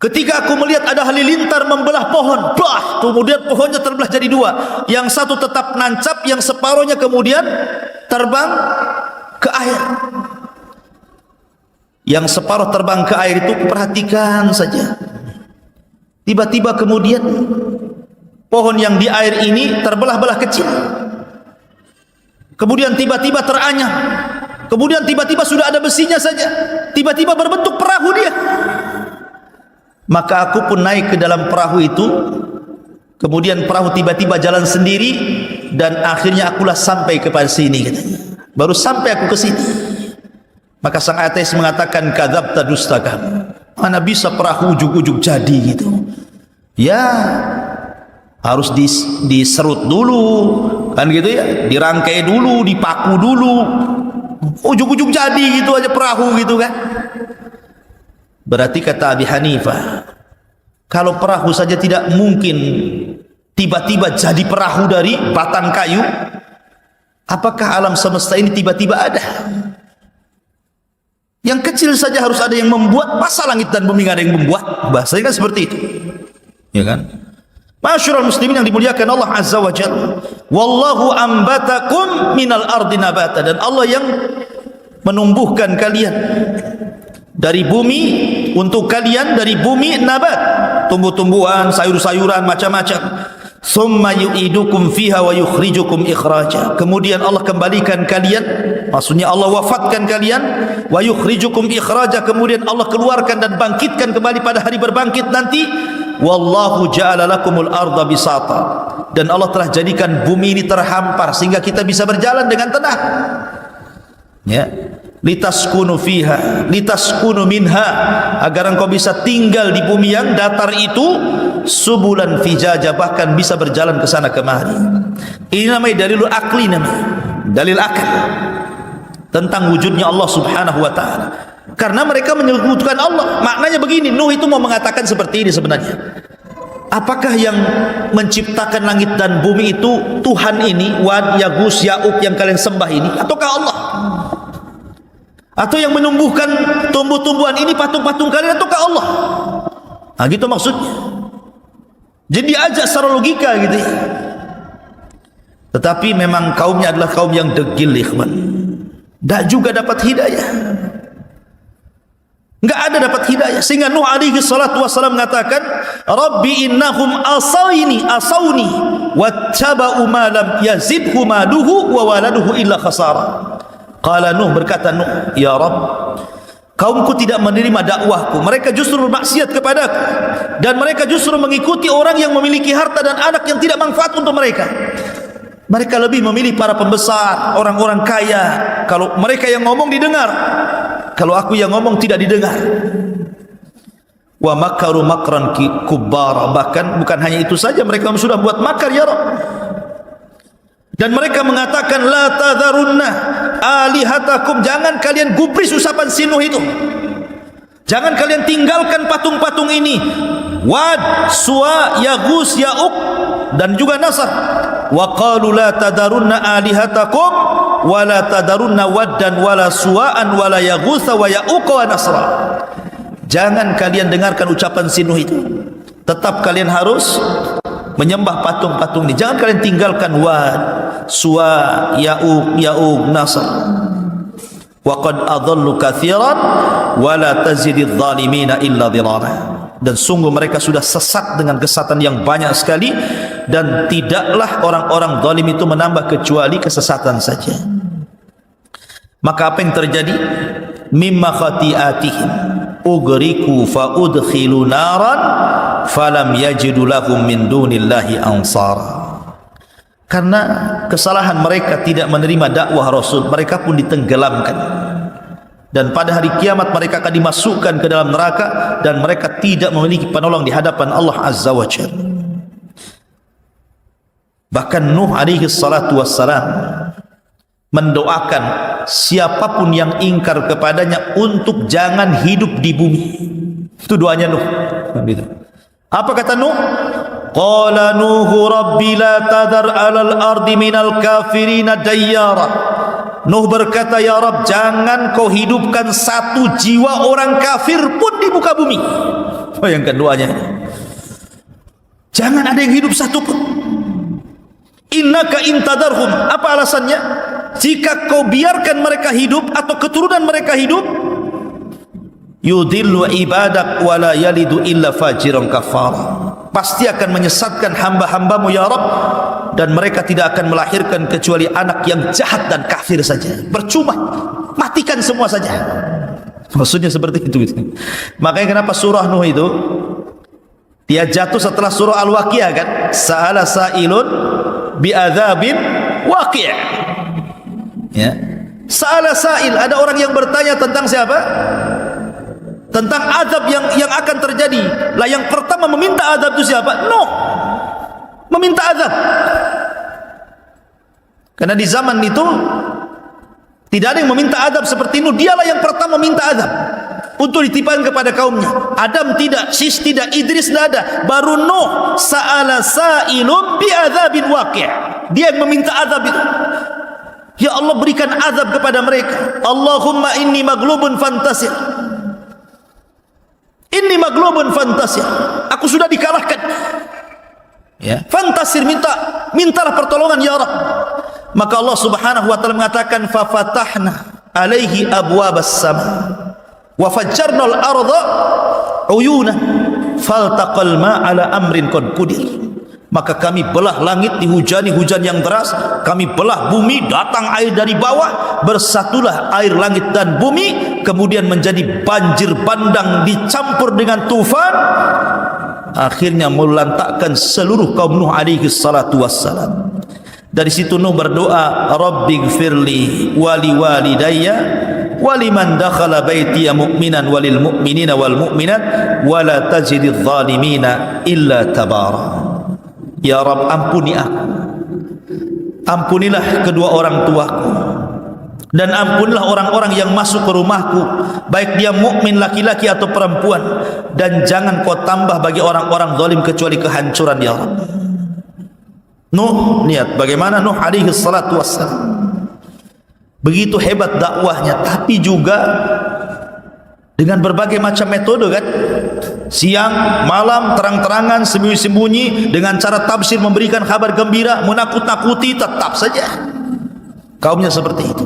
Ketika aku melihat ada halilintar membelah pohon, kemudian pohonnya terbelah jadi 2. Yang satu tetap nancap, yang separuhnya kemudian terbang ke air. Yang separuh terbang ke air itu perhatikan saja. Tiba-tiba kemudian pohon yang di air ini terbelah-belah kecil. Kemudian tiba-tiba teranyam. Kemudian tiba-tiba sudah ada besinya saja. Tiba-tiba berbentuk perahu dia. Maka aku pun naik ke dalam perahu itu. Kemudian perahu tiba-tiba jalan sendiri, dan akhirnya akulah sampai kepada sini, katanya. Baru sampai aku ke sini. Maka sang ateis mengatakan, kadzabta, dusta kamu. Mana bisa perahu ujug-ujug jadi gitu? Ya, harus diserut dulu, kan gitu ya, dirangkai dulu, dipaku dulu, ujug-ujug jadi gitu aja perahu gitu kan. Berarti kata Abi Hanifah, kalau perahu saja tidak mungkin tiba-tiba jadi perahu dari batang kayu, apakah alam semesta ini tiba-tiba ada? Yang kecil saja harus ada yang membuat, masa langit dan bumi ada yang membuat? Bahasanya kan seperti itu, ya kan? Masyarul muslimin yang dimuliakan Allah Azza wa Jalla, wallahu ambatakum minal ardi nabata, dan Allah yang menumbuhkan kalian dari bumi, untuk kalian dari bumi nabat, tumbuh-tumbuhan, sayur-sayuran macam-macam. Thumma yu'idukum fiha wa yukhrijukum ikhraja. Kemudian Allah kembalikan kalian, maksudnya Allah wafatkan kalian, wa yukhrijukum ikhraja, kemudian Allah keluarkan dan bangkitkan kembali pada hari berbangkit nanti. Wallahu ja'ala lakumul arda bisata, dan Allah telah jadikan bumi ini terhampar sehingga kita bisa berjalan dengan tenang. Ya, litaskunu fiha, litaskunu minha, agar engkau bisa tinggal di bumi yang datar itu, subulan fijaja, bahkan bisa berjalan ke sana kemari. Ini namanya dalilul akli, namanya dalil akal. tentang wujudnya Allah Subhanahu wa taala. Karena mereka menyebutkan Allah. Maknanya begini, Nuh itu mau mengatakan seperti ini sebenarnya. Apakah yang menciptakan langit dan bumi itu Tuhan ini, Wad, Yagus, Ya'uq yang kalian sembah ini, ataukah Allah? Atau yang menumbuhkan tumbuh-tumbuhan ini patung-patung kalian, ataukah Allah? Nah, gitu maksudnya. Jadi diajak secara logika gitu ya. Tetapi memang kaumnya adalah kaum yang degil, ikhwan. Tak juga dapat hidayah. Enggak ada dapat hidayah. Sehingga Nuh alaihi salatu wassalam mengatakan, Rabbi innahum asawni wattaba'u ma lam yazidhu maluhu wa waladuhu illa khasara. Qala Nuh, berkata Nuh, ya Rabb, kaumku tidak menerima dakwahku, mereka justru bermaksiat kepadaku, dan mereka justru mengikuti orang yang memiliki harta dan anak yang tidak manfaat untuk mereka. Mereka lebih memilih para pembesar, orang-orang kaya. Kalau mereka yang ngomong didengar, kalau aku yang ngomong tidak didengar. Wa makaru makran kubbar. Bahkan bukan hanya itu saja, mereka sudah buat makar, ya Rabb. Dan mereka mengatakan, la tadharunna alihatakum, jangan kalian gubris usapan si Nuh itu. Jangan kalian tinggalkan patung-patung ini, Wad, Suwa, Yagus, Ya'uq, dan juga Nasr. Wa qalu la tadarunna alihatakum wa la tadarunna waddan wa la suwa'an wa la yaghutha wa ya'uq wa nasra. Jangan kalian dengarkan ucapan si Nuh itu. Tetap kalian harus menyembah patung-patung ini. Jangan kalian tinggalkan Wad, Suwa, Ya'uq, Nasr. Wa qad adallu katsiran wa la tazididz zalimina illa dhilala. Dan sungguh mereka sudah sesat dengan kesesatan yang banyak sekali, dan tidaklah orang-orang zalim itu menambah kecuali kesesatan saja. Maka apa yang terjadi? Mimma khati'atihim ugriku fa udkhilu naran falam yajidu lahum min dunillahi ansara. Karena kesalahan mereka tidak menerima dakwah Rasul, mereka pun ditenggelamkan. Dan pada hari kiamat mereka akan dimasukkan ke dalam neraka, dan mereka tidak memiliki penolong di hadapan Allah Azza wa Jalla. Bahkan Nuh alaihi salatu wassalam mendoakan siapapun yang ingkar kepadanya untuk jangan hidup di bumi. Itu doanya Nuh. Apa kata Nuh? Qala Nuhu rabbi la tadar alal ardi minal kafirina dayyara. Nuh berkata, ya Rabb, jangan kau hidupkan satu jiwa orang kafir pun di muka bumi. Bayangkan doanya. Jangan ada yang hidup satu pun. Innaka intadarhum. Apa alasannya? Jika kau biarkan mereka hidup atau keturunan mereka hidup, yudillu ibadak wa la yalidu illa fajiran kafara. Pasti akan menyesatkan hamba-hambamu, ya Rabb, dan mereka tidak akan melahirkan kecuali anak yang jahat dan kafir saja. Percuma, matikan semua saja. Maksudnya seperti itu. Makanya kenapa surah Nuh itu dia jatuh setelah surah Al-Waqiah kan? Sa'ala sa'ilun bi'adzabin waqi'. Ya. Sa'ala sa'il, ada orang yang bertanya tentang siapa? Tentang azab yang akan terjadi. Lah yang pertama meminta azab itu siapa? Nuh. Meminta azab. Karena di zaman itu tidak ada yang meminta azab seperti Nuh. Dialah yang pertama meminta azab untuk ditimpakan kepada kaumnya. Adam tidak, Sis tidak, Idris tidak ada. Baru Nuh, sa'ala sa'ilun bi'adzabin waqi'. Dia yang meminta azab itu. Ya Allah, berikan azab kepada mereka. Allahumma inni maglubun fantasir. Inni maglubun fantasir. Aku sudah dikalahkan. Ya, fantasir, mintalah pertolongan ya Rabb. Maka Allah Subhanahu wa taala mengatakan, fa fatahna alaihi abwabas sama wa fajjarna al-ardha uyuna faltaqal ma ala amrin qad qudir. Maka kami belah langit, dihujani hujan yang deras, kami belah bumi, datang air dari bawah, bersatulah air langit dan bumi, kemudian menjadi banjir bandang dicampur dengan tufan, akhirnya melantakkan seluruh kaum Nuh alaihi salatu wassalam. Dari situ Nuh berdoa, Rabbighfirli wali walidayya waliman dakhala baitiya mu'minan walil mu'minina wal mu'minat wala tajididz zalimina illa tabara. Ya Rabb, ampuni aku, ampunilah kedua orang tuaku, Dan ampunilah orang-orang yang masuk ke rumahku, baik dia mukmin laki-laki atau perempuan, dan jangan kau tambah bagi orang-orang zalim kecuali kehancuran ya Allah. Nuh, lihat bagaimana Nuh alaihi salatu wassalam. Begitu hebat dakwahnya, tapi juga dengan berbagai macam metode kan. Siang, malam, terang-terangan, sembunyi-sembunyi, dengan cara tafsir memberikan kabar gembira, menakut-nakuti, tetap saja kaumnya seperti itu.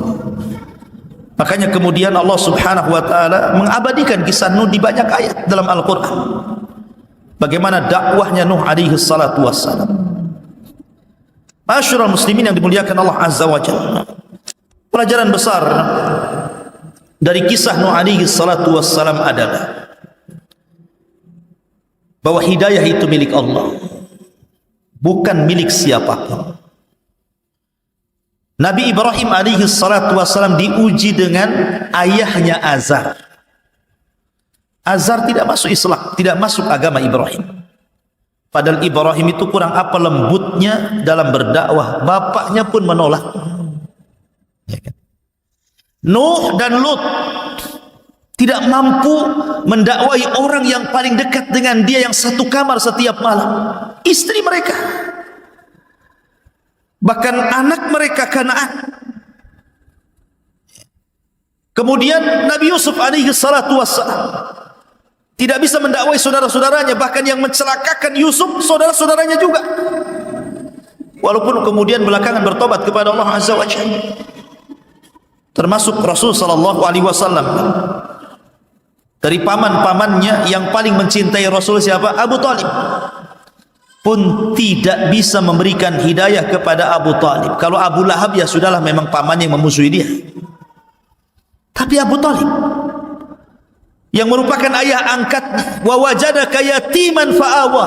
Makanya kemudian Allah Subhanahu wa taala mengabadikan kisah Nuh di banyak ayat dalam Al-Qur'an. Bagaimana dakwahnya Nuh alaihi salatu wassalam. Masyarul muslimin yang dimuliakan Allah Azza wa Jalla. Pelajaran besar dari kisah Nuh alaihi salatu wassalam adalah bahwa hidayah itu milik Allah, bukan milik siapapun. Nabi Ibrahim alaihi salatu wassalam diuji dengan ayahnya Azar. Azar tidak masuk Islam, tidak masuk agama Ibrahim. Padahal Ibrahim itu kurang apa lembutnya dalam berdakwah, bapaknya pun menolak. Nuh dan Lut tidak mampu mendakwai orang yang paling dekat dengan dia, yang satu kamar setiap malam, istri mereka, bahkan anak mereka Kanaan. Kemudian Nabi Yusuf alaihi salatu wassalam tidak bisa mendakwai saudara-saudaranya, bahkan yang mencelakakan Yusuf saudara-saudaranya juga, walaupun kemudian belakangan bertobat kepada Allah Azza wa Jalla. Termasuk Rasul sallallahu alaihi wasallam, dari paman-pamannya yang paling mencintai Rasul siapa? Abu Talib, pun tidak bisa memberikan hidayah kepada Abu Talib. Kalau Abu Lahab ya sudahlah, memang pamannya yang memusuhi dia. Tapi Abu Talib yang merupakan ayah angkatnya, wa wajadaka yatiman fa'awa,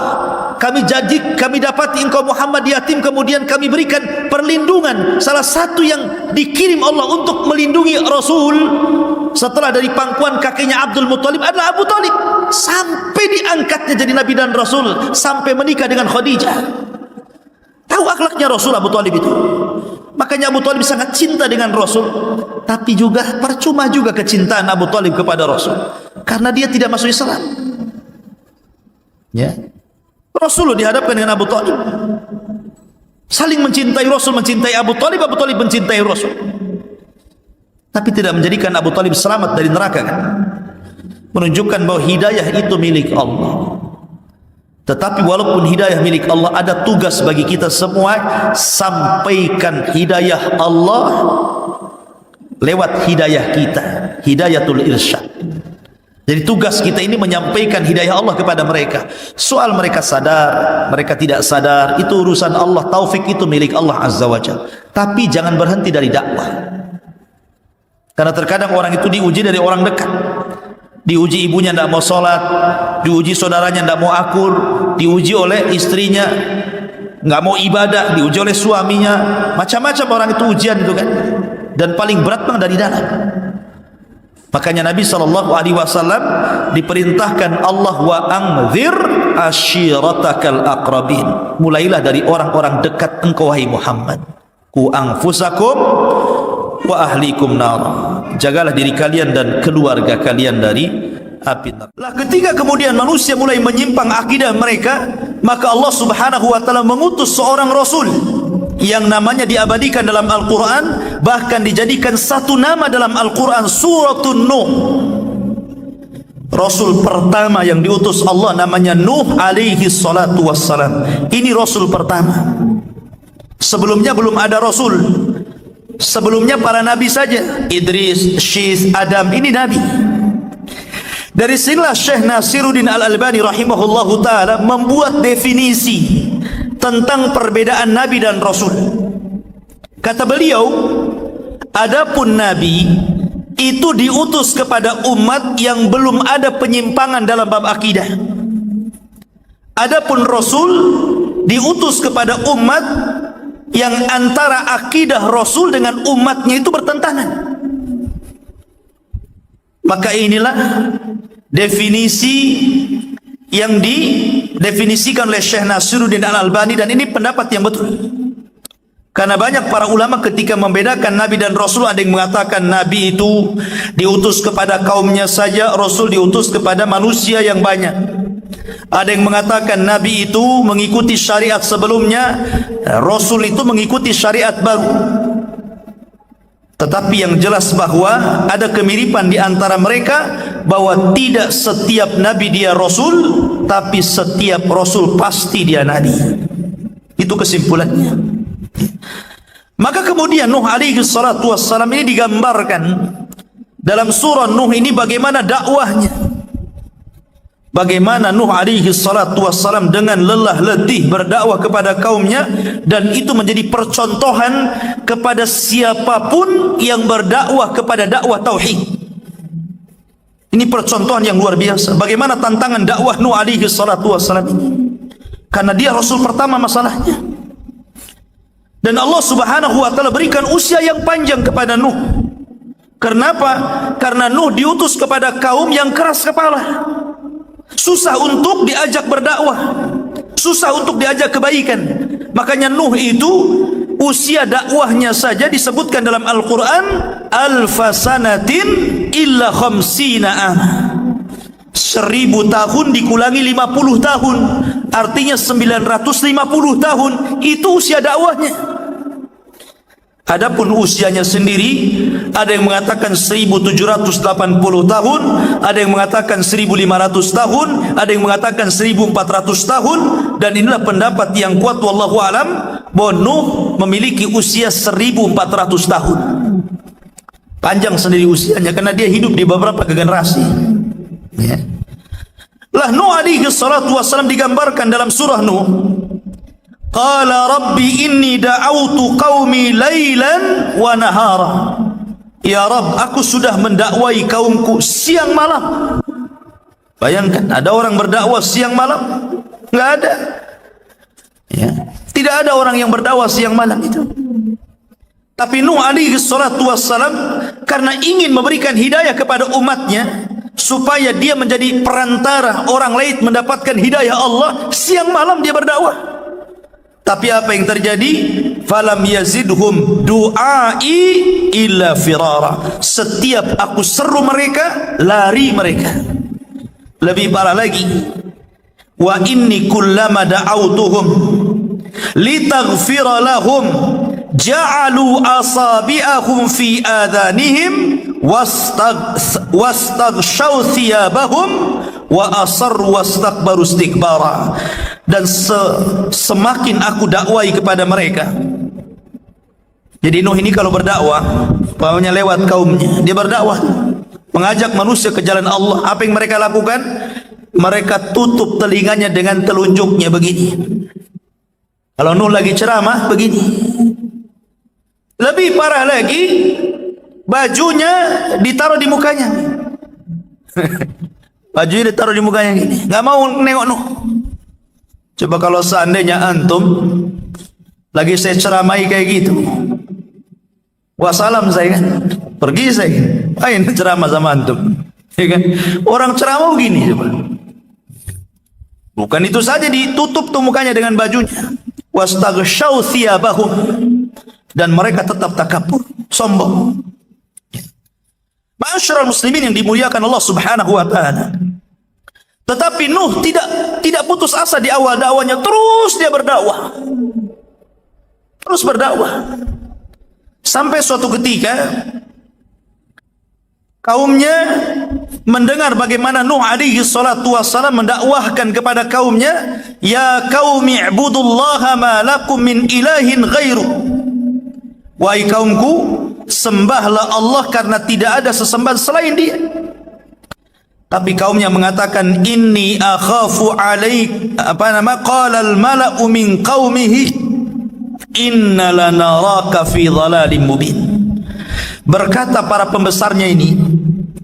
kami dapati engkau Muhammad yatim, kemudian kami berikan perlindungan. Salah satu yang dikirim Allah untuk melindungi Rasul setelah dari pangkuan kakeknya Abdul Muttalib adalah Abu Talib, sampai diangkatnya jadi Nabi dan Rasul, sampai menikah dengan Khadijah. Tahu akhlaknya Rasul Abu Talib itu. Makanya Abu Talib sangat cinta dengan Rasul. Tapi juga percuma juga kecintaan Abu Talib kepada Rasul, karena dia tidak masuk Islam. Ya, Rasul dihadapkan dengan Abu Talib, saling mencintai Rasul, mencintai Abu Talib, Abu Talib mencintai Rasul. Tapi tidak menjadikan Abu Talib selamat dari neraka kan? Menunjukkan bahwa hidayah itu milik Allah. Tetapi walaupun hidayah milik Allah, ada tugas bagi kita semua, sampaikan hidayah Allah lewat hidayah kita, hidayatul irsyad. Jadi tugas kita ini menyampaikan hidayah Allah kepada mereka. Soal mereka sadar, mereka tidak sadar, itu urusan Allah. Taufik itu milik Allah Azza wa Jalla. Tapi jangan berhenti dari dakwah, karena terkadang orang itu diuji dari orang dekat. Diuji ibunya tidak mau sholat, diuji saudaranya tidak mau akur, diuji oleh istrinya nggak mau ibadah, diuji oleh suaminya, macam-macam orang itu ujian itu kan. Dan paling berat memang dari dalam. Makanya Nabi SAW diperintahkan Allah, wa anzir ashiratakal aqrabin, mulailah dari orang-orang dekat engkau wahai Muhammad. Ku anfusakum wa ahlikum nar, jagalah diri kalian dan keluarga kalian dari api neraka. Lah ketika kemudian manusia mulai menyimpang akidah mereka, maka Allah Subhanahu wa taala mengutus seorang rasul yang namanya diabadikan dalam Al-Quran, bahkan dijadikan satu nama dalam Al-Quran, Suratun Nuh. Rasul pertama yang diutus Allah namanya Nuh alaihi salatu wassalam. Ini Rasul pertama. Sebelumnya belum ada Rasul. Sebelumnya para Nabi saja, Idris, Syith, Adam, ini Nabi. Dari sinilah Syekh Nasiruddin Al-Albani rahimahullahu ta'ala membuat definisi tentang perbedaan Nabi dan Rasul. Kata beliau, adapun Nabi itu diutus kepada umat yang belum ada penyimpangan dalam bab akidah. Adapun Rasul diutus kepada umat yang antara akidah Rasul dengan umatnya itu bertentangan. Maka inilah definisi yang didefinisikan oleh Syekh Nasiruddin Al-Albani, dan ini pendapat yang betul. Karena banyak para ulama ketika membedakan Nabi dan Rasul, ada yang mengatakan Nabi itu diutus kepada kaumnya saja, Rasul diutus kepada manusia yang banyak. Ada yang mengatakan Nabi itu mengikuti syariat sebelumnya, Rasul itu mengikuti syariat baru. Tetapi yang jelas bahwa ada kemiripan di antara mereka, bahwa tidak setiap Nabi dia Rasul, tapi setiap Rasul pasti dia Nabi. Itu kesimpulannya. Maka kemudian Nuh alaihi salatu wassalam ini digambarkan dalam surah Nuh ini bagaimana dakwahnya. Bagaimana Nuh alaihi salatu wassalam dengan lelah letih berdakwah kepada kaumnya, dan itu menjadi percontohan kepada siapapun yang berdakwah kepada dakwah tauhid. Ini percontohan yang luar biasa. Bagaimana tantangan dakwah Nuh alaihi salatu wassalam ini. Karena dia Rasul pertama masalahnya. Dan Allah subhanahu wa ta'ala berikan usia yang panjang kepada Nuh. Kenapa? Karena Nuh diutus kepada kaum yang keras kepala, susah untuk diajak berdakwah, susah untuk diajak kebaikan. Makanya Nuh itu usia dakwahnya saja disebutkan dalam Al-Quran alfasanatin illa khamsina am. 1000 tahun dikulangi 50 tahun, artinya 950 tahun. Itu usia dakwahnya. Adapun usianya sendiri, ada yang mengatakan 1780 tahun, ada yang mengatakan 1500 tahun, ada yang mengatakan 1400 tahun. Dan inilah pendapat yang kuat wallahu alam, bahwa Nuh memiliki usia 1400 tahun. Panjang sendiri usianya karena dia hidup di beberapa generasi. Ya. Lah Nuh alaihi salatu wassalam digambarkan dalam surah Nuh, qala rabbi inni da'autu qaumi lailan wa nahara. Ya Rabb, aku sudah mendakwai kaumku siang malam. Bayangkan, ada orang berdakwah siang malam? Enggak ada. Ya. Tidak ada orang yang berdakwah siang malam itu. Tapi Nuh alaihi salatu wassalam karena ingin memberikan hidayah kepada umatnya, supaya dia menjadi perantara orang lain mendapatkan hidayah Allah, siang malam dia berdakwah. Tapi apa yang terjadi? Falam yazidhum du'ai illa firara. Setiap aku seru mereka, lari mereka. Lebih parah lagi, wa inni kullama da'autuhum litaghfira lahum ja'alu asabi'ahum fi adhanihim wastaghshaw thiyabahum wa asarru wastakbaru istikbara. Dan semakin aku dakwai kepada mereka. Jadi Nuh ini kalau berdakwah, pokoknya lewat kaumnya, dia berdakwah, mengajak manusia ke jalan Allah. Apa yang mereka lakukan? Mereka tutup telinganya dengan telunjuknya begini. Kalau Nuh lagi ceramah begini. Lebih parah lagi, bajunya ditaruh di mukanya. Bajunya ditaruh di mukanya gini, nggak mau nengok Nuh. Coba kalau seandainya antum lagi saya ceramai kayak gitu, wassalam saya kan, pergi saya, main ceramah sama antum, ya kan? Orang ceramah begini coba. Bukan itu saja, ditutup tuh mukanya dengan bajunya. Wastaghshaw thiyabahum, dan mereka tetap takabur, sombong. Ma'asyiral muslimin yang dimuliakan Allah Subhanahu wa taala. Tetapi Nuh tidak putus asa di awal dakwanya, terus dia berdakwah. Terus berdakwah. Sampai suatu ketika kaumnya mendengar bagaimana Nuh alaihi salatu wassalam mendakwahkan kepada kaumnya, ya qaumi ibudullaha ma lakum min ilahin ghairu. Wahai kaumku, sembahlah Allah karena tidak ada sesembahan selain Dia. Tapi kaumnya mengatakan, inni akhafu alaik, qala al mala'u min qaumihi inna lanaraka fi dhalalim mubin. Berkata para pembesarnya ini,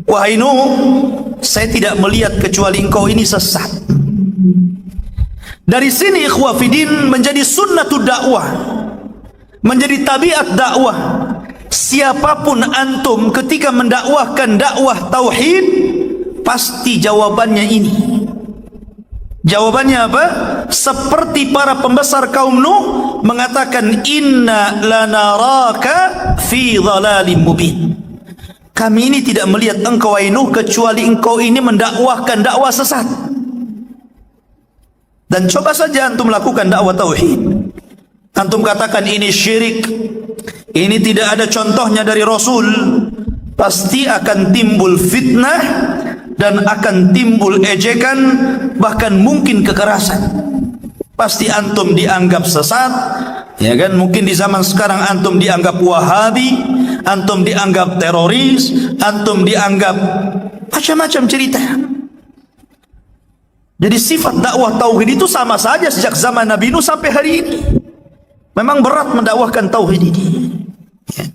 wahai Nuh, saya tidak melihat kecuali engkau ini sesat. Dari sini ikhwah fidin menjadi sunnatud dakwah, menjadi tabiat dakwah. Siapapun antum ketika mendakwahkan dakwah tauhid, pasti jawabannya ini. Jawabannya apa? Seperti para pembesar kaum Nuh, mengatakan inna lanaraka fi dhalalim mubin. Kami ini tidak melihat engkau wahai Nuh kecuali engkau ini mendakwahkan dakwah sesat. Dan coba saja antum lakukan dakwah tauhid. Antum katakan ini syirik, ini tidak ada contohnya dari Rasul, pasti akan timbul fitnah dan akan timbul ejekan, bahkan mungkin kekerasan. Pasti antum dianggap sesat, ya kan? Mungkin di zaman sekarang antum dianggap Wahabi, antum dianggap teroris, antum dianggap macam-macam cerita. Jadi sifat dakwah tauhid itu sama saja sejak zaman Nabi Nuh sampai hari ini. Memang berat mendakwahkan tauhid ini. Ya.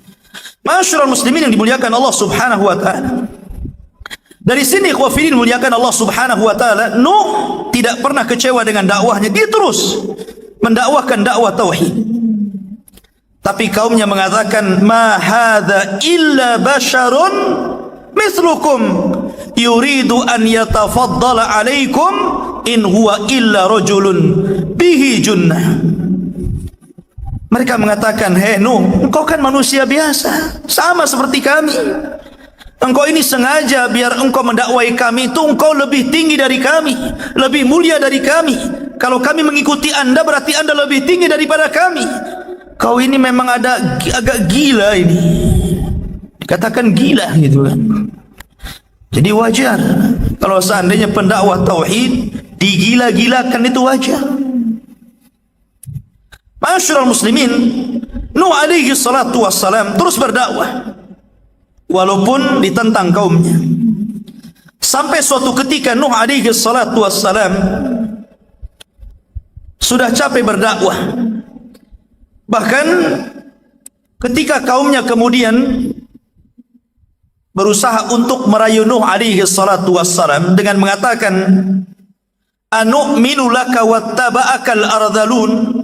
Ma'asyiral muslimin yang dimuliakan Allah Subhanahu wa taala. Dari sini ikhwafidin muliakan Allah Subhanahu wa taala, Nuh tidak pernah kecewa dengan dakwahnya. Dia terus mendakwahkan dakwah tauhid. Tapi kaumnya mengatakan, "Ma hadza illa basyarun mithlukum yuridu an yatafaddala 'alaikum in huwa illa rajulun bihi junnah." Mereka mengatakan, "Hei Nuh, engkau kan manusia biasa, sama seperti kami. Engkau ini sengaja biar engkau mendakwai kami itu engkau lebih tinggi dari kami, lebih mulia dari kami. Kalau kami mengikuti anda berarti anda lebih tinggi daripada kami. Kau ini memang ada agak gila ini." Dikatakan gila gitu kan. Jadi wajar kalau seandainya pendakwah tauhid digila-gilakan, itu wajar. Ma'asyiral muslimin, Nuh alaihi salatu wassalam terus berdakwah walaupun ditentang kaumnya. Sampai suatu ketika Nuh alaihi salatu wassalam sudah capek berdakwah. Bahkan ketika kaumnya kemudian berusaha untuk merayu Nuh alaihi salatu wassalam dengan mengatakan, "Anu'minu laka wattaba'akal ardhalun?"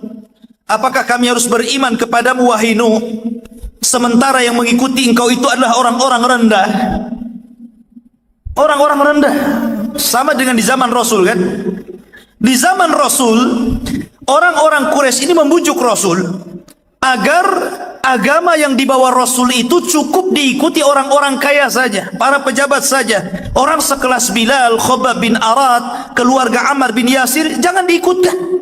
Apakah kami harus beriman kepadamu wahai Nuh, sementara yang mengikuti engkau itu adalah orang-orang rendah? Orang-orang rendah. Sama dengan di zaman Rasul kan? Di zaman Rasul, orang-orang Quraisy ini membujuk Rasul agar agama yang dibawa Rasul itu cukup diikuti orang-orang kaya saja, para pejabat saja. Orang sekelas Bilal, Khabbab bin Arad, keluarga Ammar bin Yasir jangan diikutkan.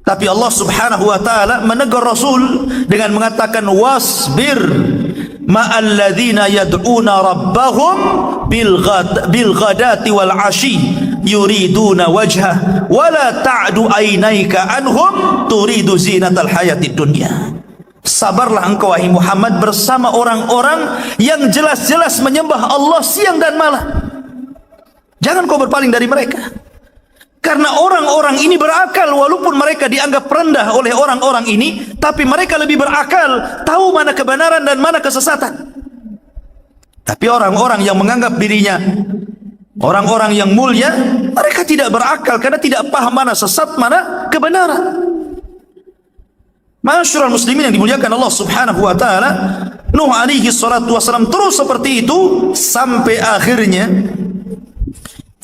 Tapi Allah Subhanahu wa taala menegur Rasul dengan mengatakan, "Wasbir ma'al ladzina yad'una rabbahum bil ghadati wal 'ashi yuriduna wajha wa la ta'du 'ainaika anhum turidu zinatal hayatid dunya." Sabarlah engkau wahai Muhammad bersama orang-orang yang jelas-jelas menyembah Allah siang dan malam. Jangan kau berpaling dari mereka. Karena orang-orang ini berakal, walaupun mereka dianggap rendah oleh orang-orang ini, tapi mereka lebih berakal, tahu mana kebenaran dan mana kesesatan. Tapi orang-orang yang menganggap dirinya orang-orang yang mulia, mereka tidak berakal karena tidak paham mana sesat, mana kebenaran. Ma'asyiral muslimin yang dimuliakan Allah Subhanahu wa taala, Nuh alaihi salatu wasallam terus seperti itu sampai akhirnya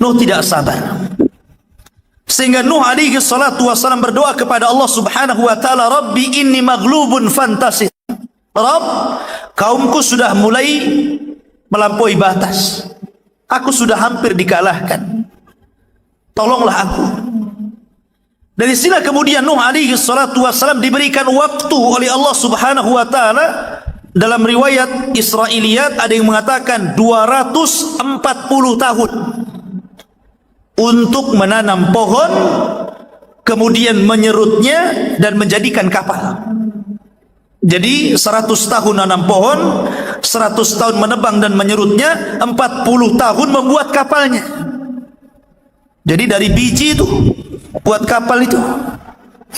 Nuh tidak sabar. Sehingga Nuh alaihi salatu wasallam berdoa kepada Allah Subhanahu wa taala, "Rabbi inni maghlubun fantasir." Rabb, kaumku sudah mulai melampaui batas. Aku sudah hampir dikalahkan. Tolonglah aku. Dari sini kemudian Nuh alaihi salatu wasallam diberikan waktu oleh Allah Subhanahu wa taala. Dalam riwayat Israiliyat ada yang mengatakan 240 tahun untuk menanam pohon, kemudian menyerutnya dan menjadikan kapal. Jadi 100 tahun menanam pohon, 100 tahun menebang dan menyerutnya, 40 tahun membuat kapalnya. Jadi dari biji itu buat kapal itu,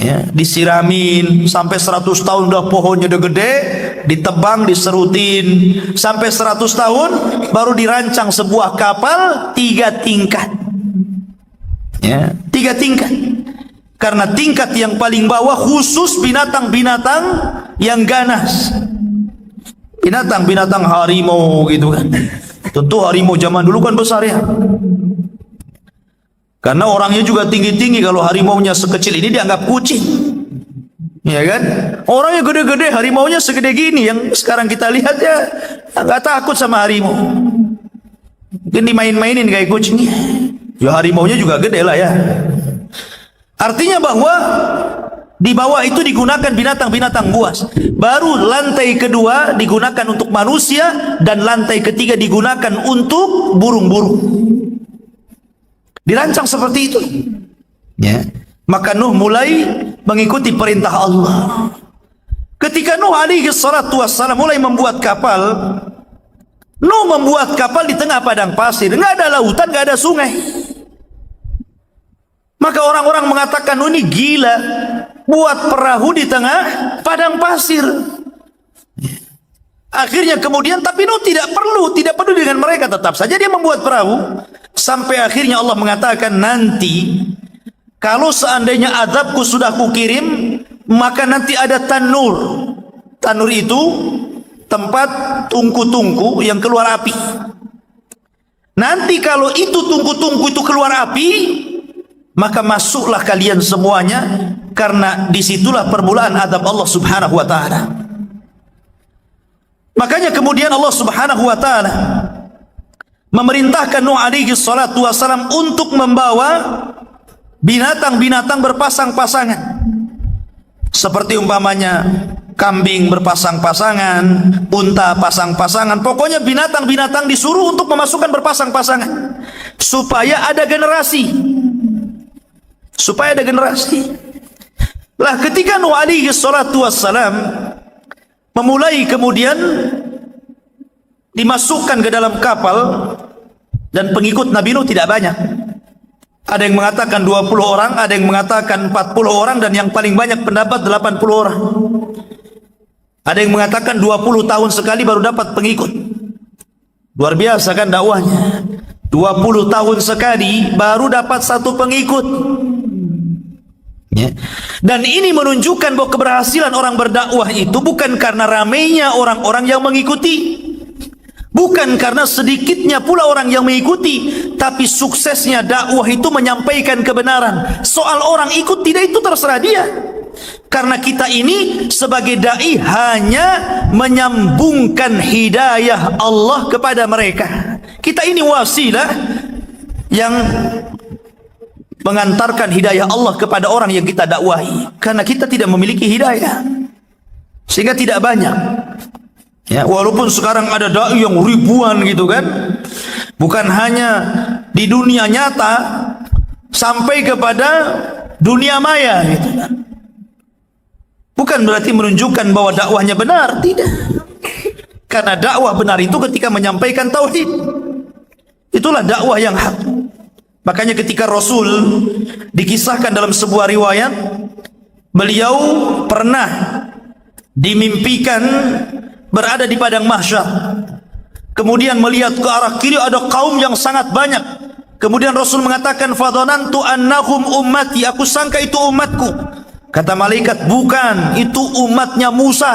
ya, disiramin sampai 100 tahun udah pohonnya udah gede, ditebang, diserutin sampai 100 tahun baru dirancang sebuah kapal 3 tingkat. Ya, 3 tingkat. Karena tingkat yang paling bawah khusus binatang-binatang yang ganas. Binatang-binatang harimau gitu kan. Tentu harimau zaman dulu kan besar ya. Karena orangnya juga tinggi-tinggi. Kalau harimaunya sekecil ini dianggap kucing. Ya kan? Orangnya gede-gede, harimaunya segede gini. Yang sekarang kita lihat ya nggak takut sama harimau. Mungkin dimain-mainin kayak kucing. Ya harimaunya juga gede lah ya. Artinya bahwa di bawah itu digunakan binatang-binatang buas. Baru lantai kedua digunakan untuk manusia dan lantai ketiga digunakan untuk burung-burung. Dirancang seperti itu. Ya. Maka Nuh mulai mengikuti perintah Allah. Ketika Nuh alaihi salatu wassalam mulai membuat kapal, Nuh membuat kapal di tengah padang pasir, nggak ada lautan, nggak ada sungai. Maka orang-orang mengatakan, Nuh ini gila, buat perahu di tengah padang pasir. Akhirnya kemudian, tapi Nuh tidak perlu dengan mereka, tetap saja dia membuat perahu. Sampai akhirnya Allah mengatakan, nanti kalau seandainya azabku sudah kukirim, maka nanti ada tanur. Tanur itu tempat tungku-tungku yang keluar api. Nanti kalau itu tungku-tungku itu keluar api, maka masuklah kalian semuanya, karena disitulah permulaan azab Allah subhanahu wa ta'ala. Makanya kemudian Allah subhanahu wa ta'ala memerintahkan Nuh alaihi salatu wassalam untuk membawa binatang-binatang berpasang-pasangan, seperti umpamanya kambing berpasang-pasangan, unta pasang-pasangan, pokoknya binatang-binatang disuruh untuk memasukkan berpasang-pasangan supaya ada generasi. Lah ketika Nuh alaihi salatu wassalam memulai kemudian dimasukkan ke dalam kapal, dan pengikut Nabi Nuh tidak banyak. Ada yang mengatakan 20 orang, ada yang mengatakan 40 orang, dan yang paling banyak pendapat 80 orang. Ada yang mengatakan 20 tahun sekali baru dapat pengikut. Luar biasa kan dakwahnya. 20 tahun sekali baru dapat satu pengikut. Ya. Dan ini menunjukkan bahwa keberhasilan orang berdakwah itu bukan karena ramainya orang-orang yang mengikuti, bukan karena sedikitnya pula orang yang mengikuti, tapi suksesnya dakwah itu menyampaikan kebenaran. Soal orang ikut tidak, itu terserah dia. Karena kita ini sebagai dai hanya menyambungkan hidayah Allah kepada mereka. Kita ini wasilah yang mengantarkan hidayah Allah kepada orang yang kita dakwahi. Karena kita tidak memiliki hidayah, sehingga tidak banyak. Ya, walaupun sekarang ada dai yang ribuan gitu kan, bukan hanya di dunia nyata, sampai kepada dunia maya gitu kan. Bukan berarti menunjukkan bahwa dakwahnya benar, tidak. Karena dakwah benar itu ketika menyampaikan tauhid, itulah dakwah yang hak. Makanya ketika Rasul dikisahkan dalam sebuah riwayat, beliau pernah dimimpikan berada di padang mahsyar, kemudian melihat ke arah kiri ada kaum yang sangat banyak. Kemudian Rasul mengatakan, fadhanantu annahum ummati, aku sangka itu umatku. Kata malaikat, bukan, itu umatnya Musa.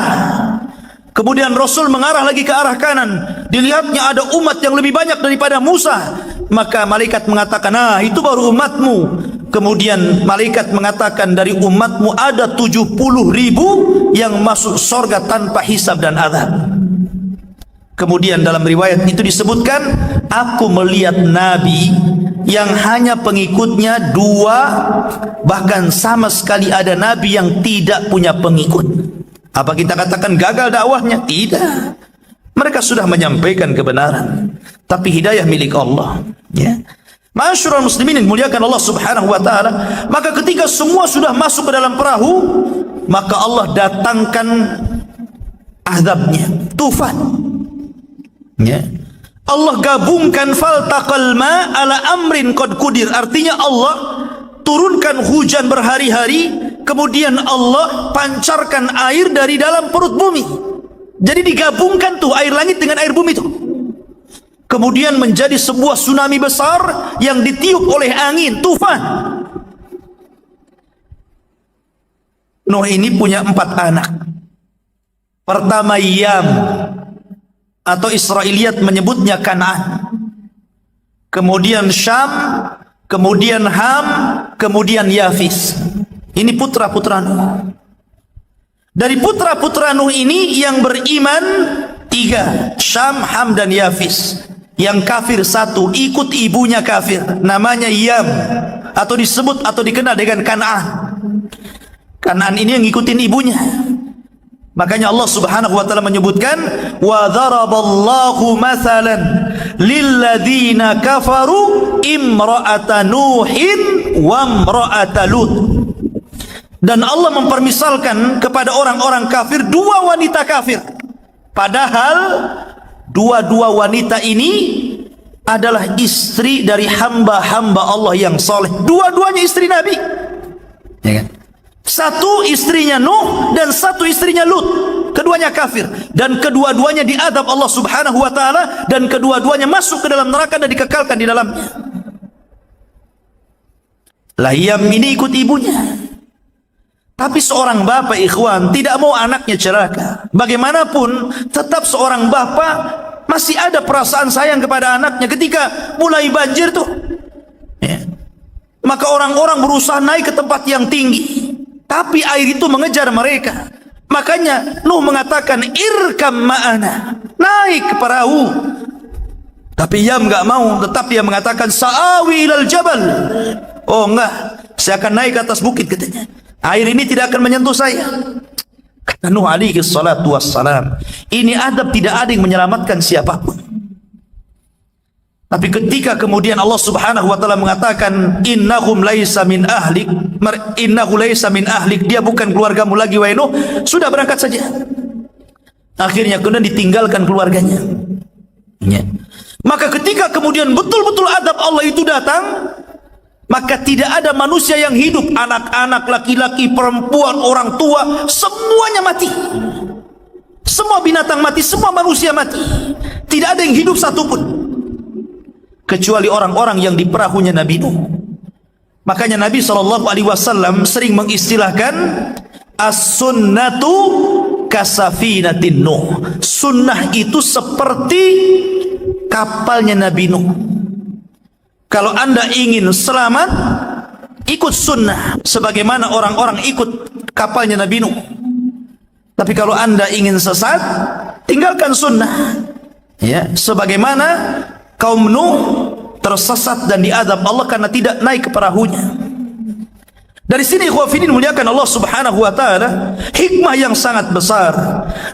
Kemudian Rasul mengarah lagi ke arah kanan, dilihatnya ada umat yang lebih banyak daripada Musa. Maka malaikat mengatakan, nah itu baru umatmu. Kemudian malaikat mengatakan, dari umatmu ada 70.000 yang masuk surga tanpa hisab dan azab. Kemudian dalam riwayat itu disebutkan, aku melihat Nabi yang hanya pengikutnya 2, bahkan sama sekali ada Nabi yang tidak punya pengikut. Apa kita katakan gagal dakwahnya? Tidak. Mereka sudah menyampaikan kebenaran, tapi hidayah milik Allah. Ya. Ma'asyiral muslimin yang dimuliakan Allah subhanahu wa ta'ala, maka ketika semua sudah masuk ke dalam perahu, maka Allah datangkan azabnya, tufan. Ya. Allah gabungkan faltaqal ma ala amrin qad qudir, artinya Allah turunkan hujan berhari-hari, kemudian Allah pancarkan air dari dalam perut bumi. Jadi digabungkan tuh air langit dengan air bumi itu. Kemudian menjadi sebuah tsunami besar yang ditiup oleh angin, tufan. Nuh ini punya 4 anak. Pertama Yam, atau Israiliyat menyebutnya Kanaan. Kemudian Syam, kemudian Ham, kemudian Yafis. Ini putra-putra Nuh. Dari putra-putra Nuh ini yang beriman 3, Syam, Ham, dan Yafis. Yang kafir 1, ikut ibunya kafir, namanya Yam, atau disebut atau dikenal dengan Kan'an. Kan'an ini yang ngikutin ibunya. Makanya Allah Subhanahu wa taala menyebutkan, wa daraballahu mathalan lilladzina kafaru imra'ata Nuhin wa imra'ata Lut. Dan Allah mempermisalkan kepada orang-orang kafir 2 wanita kafir. Padahal dua-dua wanita ini adalah istri dari hamba-hamba Allah yang soleh. Dua-duanya istri Nabi, ya kan? Satu istrinya Nuh dan satu istrinya Lut. Keduanya kafir dan kedua-duanya diadab Allah Subhanahu wa taala, dan kedua-duanya masuk ke dalam neraka dan dikekalkan di dalamnya. Yam ini ikut ibunya. Tapi seorang bapak, ikhwan, tidak mau anaknya celaka. Bagaimanapun tetap seorang bapak masih ada perasaan sayang kepada anaknya. Ketika mulai banjir tuh, ya, maka orang-orang berusaha naik ke tempat yang tinggi, tapi air itu mengejar mereka. Makanya Nuh mengatakan, irkam ma'ana, naik ke perahu. Tapi Yam enggak mau, tetap dia mengatakan, sa'awi ilal jabal. Oh enggak, saya akan naik ke atas bukit, katanya. Air ini tidak akan menyentuh saya. Kata Nuh alaihi salatu wassalam, ini adab, tidak ada yang menyelamatkan siapapun. Tapi ketika kemudian Allah Subhanahu wa taala mengatakan, innahum laisa min ahlik, innahu laisa min ahlik, dia bukan keluargamu lagi wahai Nuh, sudah berangkat saja. Akhirnya kemudian ditinggalkan keluarganya, ya. Maka ketika kemudian betul-betul adab Allah itu datang, maka tidak ada manusia yang hidup, anak-anak, laki-laki, perempuan, orang tua, semuanya mati. Semua binatang mati, semua manusia mati. Tidak ada yang hidup satupun, kecuali orang-orang yang di perahunya Nabi Nuh. Makanya Nabi SAW sering mengistilahkan as-sunnatu kasafinatin Nuh. Sunnah itu seperti kapalnya Nabi Nuh. Kalau anda ingin selamat, ikut sunnah sebagaimana orang-orang ikut kapalnya Nabi Nuh. Tapi kalau anda ingin sesat, tinggalkan sunnah, ya, sebagaimana kaum Nuh tersesat dan diadab Allah karena tidak naik ke perahunya. Dari sini ikhwafidin muliakan Allah Subhanahu wa taala, hikmah yang sangat besar.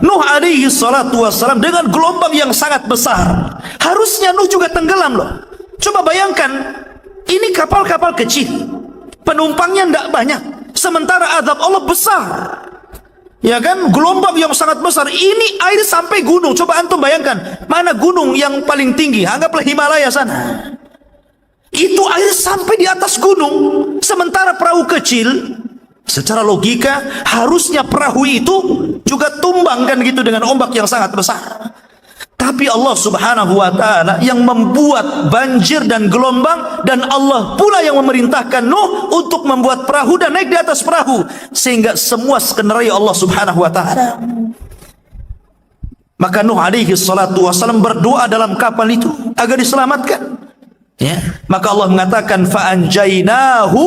Nuh alaihi salatu wassalam dengan gelombang yang sangat besar, harusnya Nuh juga tenggelam loh. Coba bayangkan, ini kapal-kapal kecil, penumpangnya tidak banyak, sementara azab Allah besar, ya kan? Gelombang yang sangat besar, ini air sampai gunung. Coba antum bayangkan, mana gunung yang paling tinggi? Anggaplah Himalaya sana, itu air sampai di atas gunung. Sementara perahu kecil, secara logika harusnya perahu itu juga tumbang kan gitu dengan ombak yang sangat besar. Tapi Allah Subhanahu wa taala yang membuat banjir dan gelombang, dan Allah pula yang memerintahkan Nuh untuk membuat perahu dan naik di atas perahu, sehingga semua skenario Allah Subhanahu wa taala. Maka Nuh alaihi salatu wasallam berdoa dalam kapal itu agar diselamatkan, ya. Maka Allah mengatakan, fa anjainahu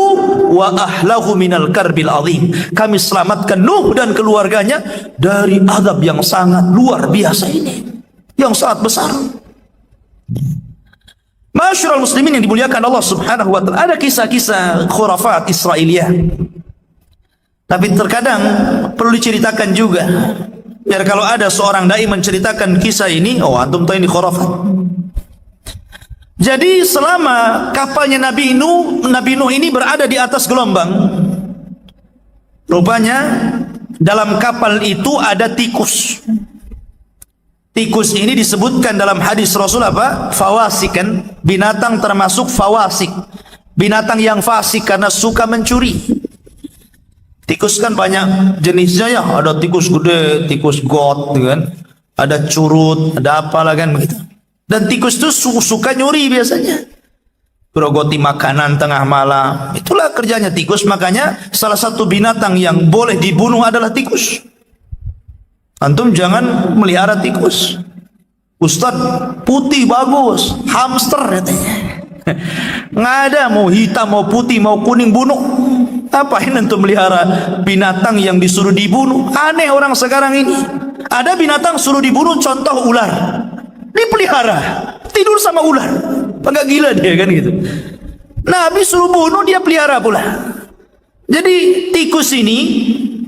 wa ahlahu minal karbil azim. Kami selamatkan Nuh dan keluarganya dari azab yang sangat luar biasa ini, yang sangat besar. Masyarul muslimin yang dimuliakan Allah Subhanahu wa taala, ada kisah-kisah khurafat Israiliyah, tapi terkadang perlu diceritakan juga, biar kalau ada seorang dai menceritakan kisah ini, oh antum tahu ini khurafat. Jadi selama kapalnya Nabi Nuh ini berada di atas gelombang, rupanya dalam kapal itu ada tikus. Tikus ini disebutkan dalam hadis Rasul apa? Fawasik, kan? Binatang termasuk fawasik, binatang yang fasik karena suka mencuri. Tikus kan banyak jenisnya, ya. Ada tikus gede, tikus got, kan? Ada curut, ada apalah kan begitu. Dan tikus itu suka nyuri biasanya, grogoti makanan tengah malam. Itulah kerjanya tikus. Makanya salah satu binatang yang boleh dibunuh adalah tikus. Antum jangan melihara tikus. Ustaz, putih bagus, hamster katanya. Nggak ada, mau hitam, mau putih, mau kuning, bunuh. Apain antum melihara binatang yang disuruh dibunuh? Aneh orang sekarang ini. Ada binatang suruh dibunuh, contoh ular, dipelihara, tidur sama ular. Agak gila dia kan gitu. Nabi suruh bunuh, dia pelihara pula. Jadi tikus ini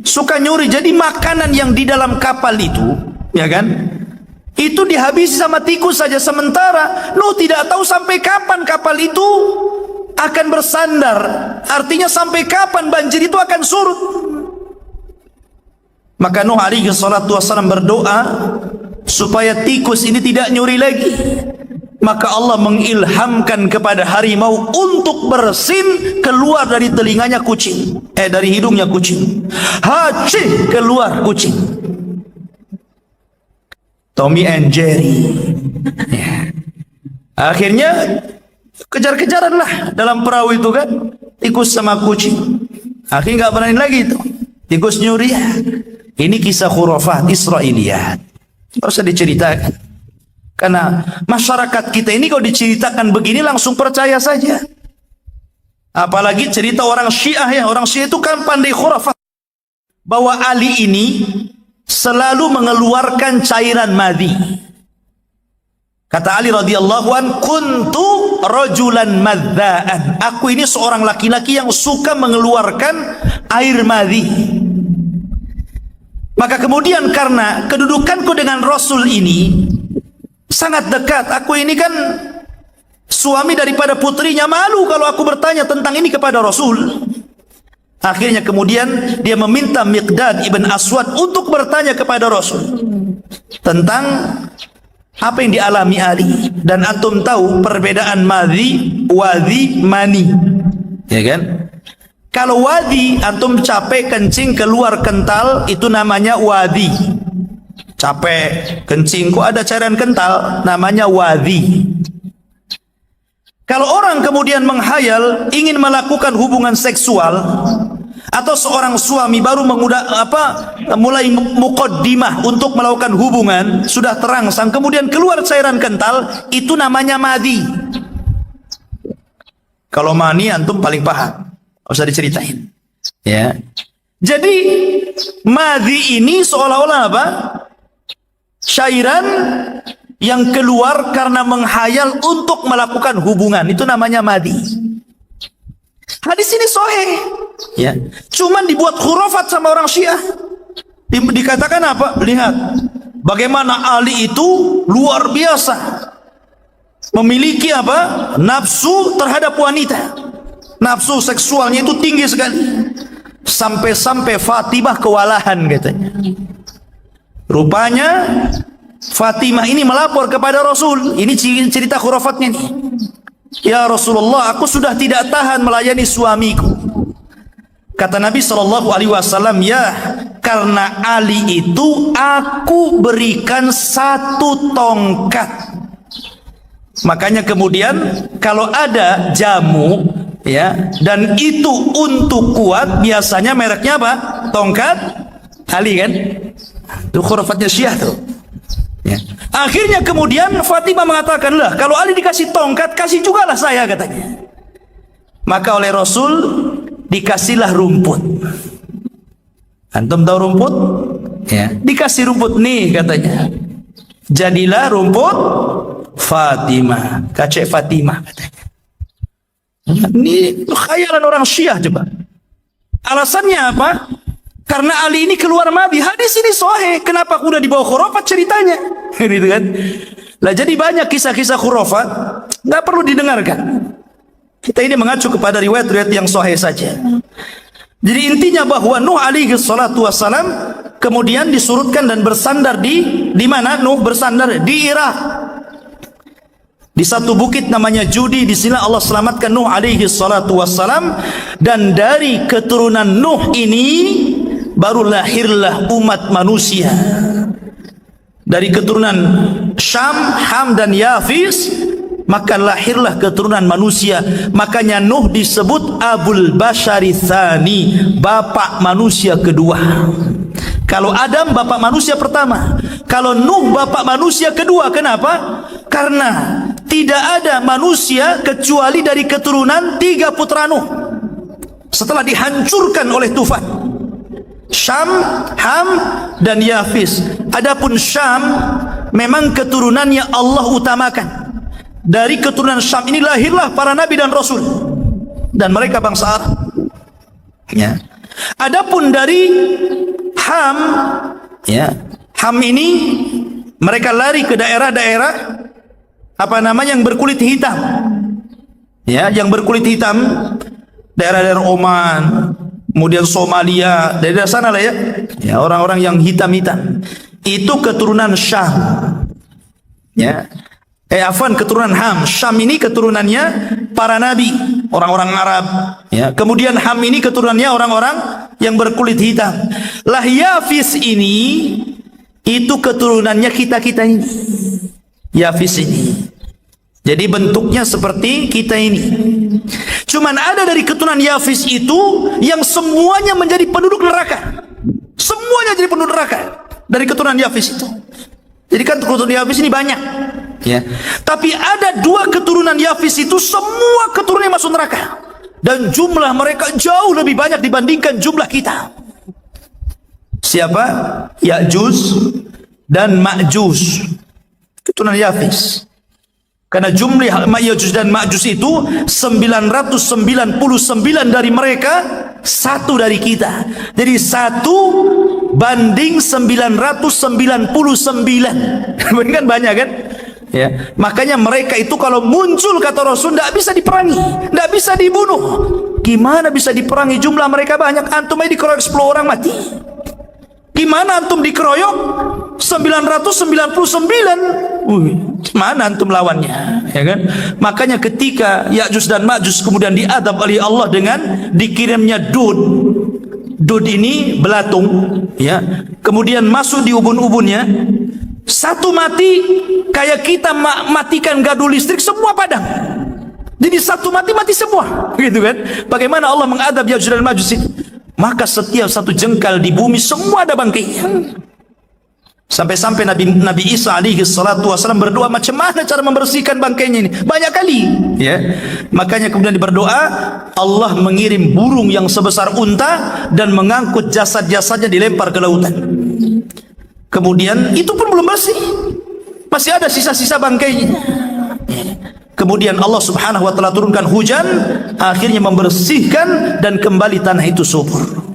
suka nyuri. Jadi makanan yang di dalam kapal itu, ya kan, itu dihabisi sama tikus saja. Sementara Nuh tidak tahu sampai kapan kapal itu akan bersandar. Artinya sampai kapan banjir itu akan surut. Maka Nuh alaihi salatu wassalam berdoa supaya tikus ini tidak nyuri lagi. Maka Allah mengilhamkan kepada harimau untuk bersin keluar dari telinganya kucing, dari hidungnya kucing. Haci, keluar kucing. Tommy and Jerry. Ya. Akhirnya kejar-kejaran lah dalam perahu itu kan, tikus sama kucing. Akhirnya nggak berani lagi itu. Tikus nyuri. Ini kisah khurafat Israiliyat. Nggak usah diceritakan. Karena masyarakat kita ini kalau diceritakan begini langsung percaya saja. Apalagi cerita orang Syiah ya. Orang Syiah itu kan pandai khurafat. Bahwa Ali ini selalu mengeluarkan cairan madhi. Kata Ali radhiyallahu an, kuntu rajulan madzaan. Aku ini seorang laki-laki yang suka mengeluarkan air madhi. Maka kemudian karena kedudukanku dengan Rasul ini sangat dekat, aku ini kan suami daripada putrinya, malu kalau aku bertanya tentang ini kepada Rasul. Akhirnya kemudian dia meminta Miqdad ibn Aswad untuk bertanya kepada Rasul tentang apa yang dialami Ali. Dan antum tahu perbedaan madhi, wadhi, mani, ya kan? Kalau wadhi, antum capek kencing keluar kental, itu namanya wadhi. Capek kencing kok ada cairan kental, namanya wadhi. Kalau orang kemudian menghayal ingin melakukan hubungan seksual, atau seorang suami baru mulai muqaddimah untuk melakukan hubungan, sudah terangsang kemudian keluar cairan kental, itu namanya madhi. Kalau mani antum paling paham, nggak usah diceritain. Ya. Jadi madhi ini seolah-olah apa? Cairan yang keluar karena menghayal untuk melakukan hubungan, itu namanya madhi. Hadis ini sahih, ya. Cuman dibuat khurafat sama orang Syiah. Dikatakan apa? Lihat bagaimana Ali itu luar biasa, memiliki apa? Nafsu terhadap wanita. Nafsu seksualnya itu tinggi sekali. Sampai-sampai Fatimah kewalahan katanya. Rupanya Fatimah ini melapor kepada Rasul. Ini cerita khurafatnya nih. Ya Rasulullah, aku sudah tidak tahan melayani suamiku. Kata Nabi SAW, ya, karena Ali itu aku berikan 1 tongkat. Makanya kemudian kalau ada jamu, ya, dan itu untuk kuat, biasanya mereknya apa? Tongkat Ali kan? Itu khurafatnya Syiah tuh. Ya. Akhirnya kemudian Fatimah mengatakan, lah kalau Ali dikasih tongkat, kasih juga lah saya, katanya. Maka oleh Rasul dikasihlah rumput. Antum tahu rumput? Ya. Dikasih rumput nih katanya. Jadilah rumput Fatimah, kacek Fatimah katanya. Ini khayalan orang Syiah coba. Alasannya apa? Karena Ali ini keluar madhi. Hadis ini sahih. Kenapa udah dibawa khurafat ceritanya? Gitu kan? Lah jadi banyak kisah-kisah khurafat nggak perlu didengarkan. Kita ini mengacu kepada riwayat-riwayat yang sahih saja. Jadi intinya bahwa Nuh alaihi salatu wassalam kemudian disurutkan dan bersandar di mana Nuh bersandar? Di Irak. Di satu bukit namanya Judi. Di sini Allah selamatkan Nuh alaihi salatu wassalam. Dan dari keturunan Nuh ini baru lahirlah umat manusia. Dari keturunan Syam, Ham dan Yafis, maka lahirlah keturunan manusia. Makanya Nuh disebut Abul Bashari Tsani, bapak manusia kedua. Kalau Adam bapak manusia pertama, kalau Nuh bapak manusia kedua. Kenapa? Karena tidak ada manusia kecuali dari keturunan 3 putra Nuh. setelah dihancurkan oleh tufan. Syam, Ham dan Yafis. Adapun Syam memang keturunannya Allah utamakan. Dari keturunan Syam ini lahirlah para nabi dan rasul, dan mereka bangsa Arab. Ya. Adapun dari Ham, ya, Ham ini mereka lari ke daerah-daerah yang berkulit hitam. Ya, yang berkulit hitam, daerah-daerah Oman, kemudian Somalia, dari sana lah ya. Ya, orang-orang yang hitam-hitam. Itu keturunan Syam. Ya. Keturunan Ham. Syam ini keturunannya para nabi, orang-orang Arab. Ya. Kemudian Ham ini keturunannya orang-orang yang berkulit hitam. Lah Yafis ini itu keturunannya kita-kita ini. Yafis ini. Jadi bentuknya seperti kita ini. Cuman ada dari keturunan Yafis itu yang semuanya menjadi penduduk neraka. Semuanya jadi penduduk neraka dari keturunan Yafis itu. Jadi kan keturunan Yafis ini banyak. Ya. Tapi ada dua keturunan Yafis itu semua keturunannya masuk neraka. Dan jumlah mereka jauh lebih banyak dibandingkan jumlah kita. Siapa? Ya'juj dan Ma'juj. Keturunan Yafis. Karena jumlah Ya'juj dan Ma'juj itu 999 dari mereka, satu dari kita. Jadi 1 banding 999. Kan banyak kan? Ya. Makanya mereka itu kalau muncul kata Rasul tidak bisa diperangi, tidak bisa dibunuh. Gimana bisa diperangi? Jumlah mereka banyak. Antum aja dikeroyok 10 orang mati. Gimana antum dikeroyok 999? Mana antum lawannya? Ya kan? Makanya ketika Ya'juj dan Ma'juj kemudian diadab oleh Allah dengan dikirimnya dud. Dud ini belatung, ya. Kemudian masuk di ubun-ubunnya. Satu mati kayak kita matikan gardu listrik, semua padam. Jadi satu mati semua, gitu kan? Bagaimana Allah mengadab Ya'juj dan Ma'juj ini? Maka setiap satu jengkal di bumi semua ada bangkainya. Sampai-sampai Nabi Isa alaihi salatu wasallam berdoa macam mana cara membersihkan bangkainya ini? Banyak kali, ya. Makanya kemudian berdoa, Allah mengirim burung yang sebesar unta dan mengangkut jasad-jasadnya dilempar ke lautan. Kemudian itu pun belum bersih, masih ada sisa-sisa bangkainya. Kemudian Allah subhanahu wa ta'ala turunkan hujan, akhirnya membersihkan dan kembali tanah itu subur.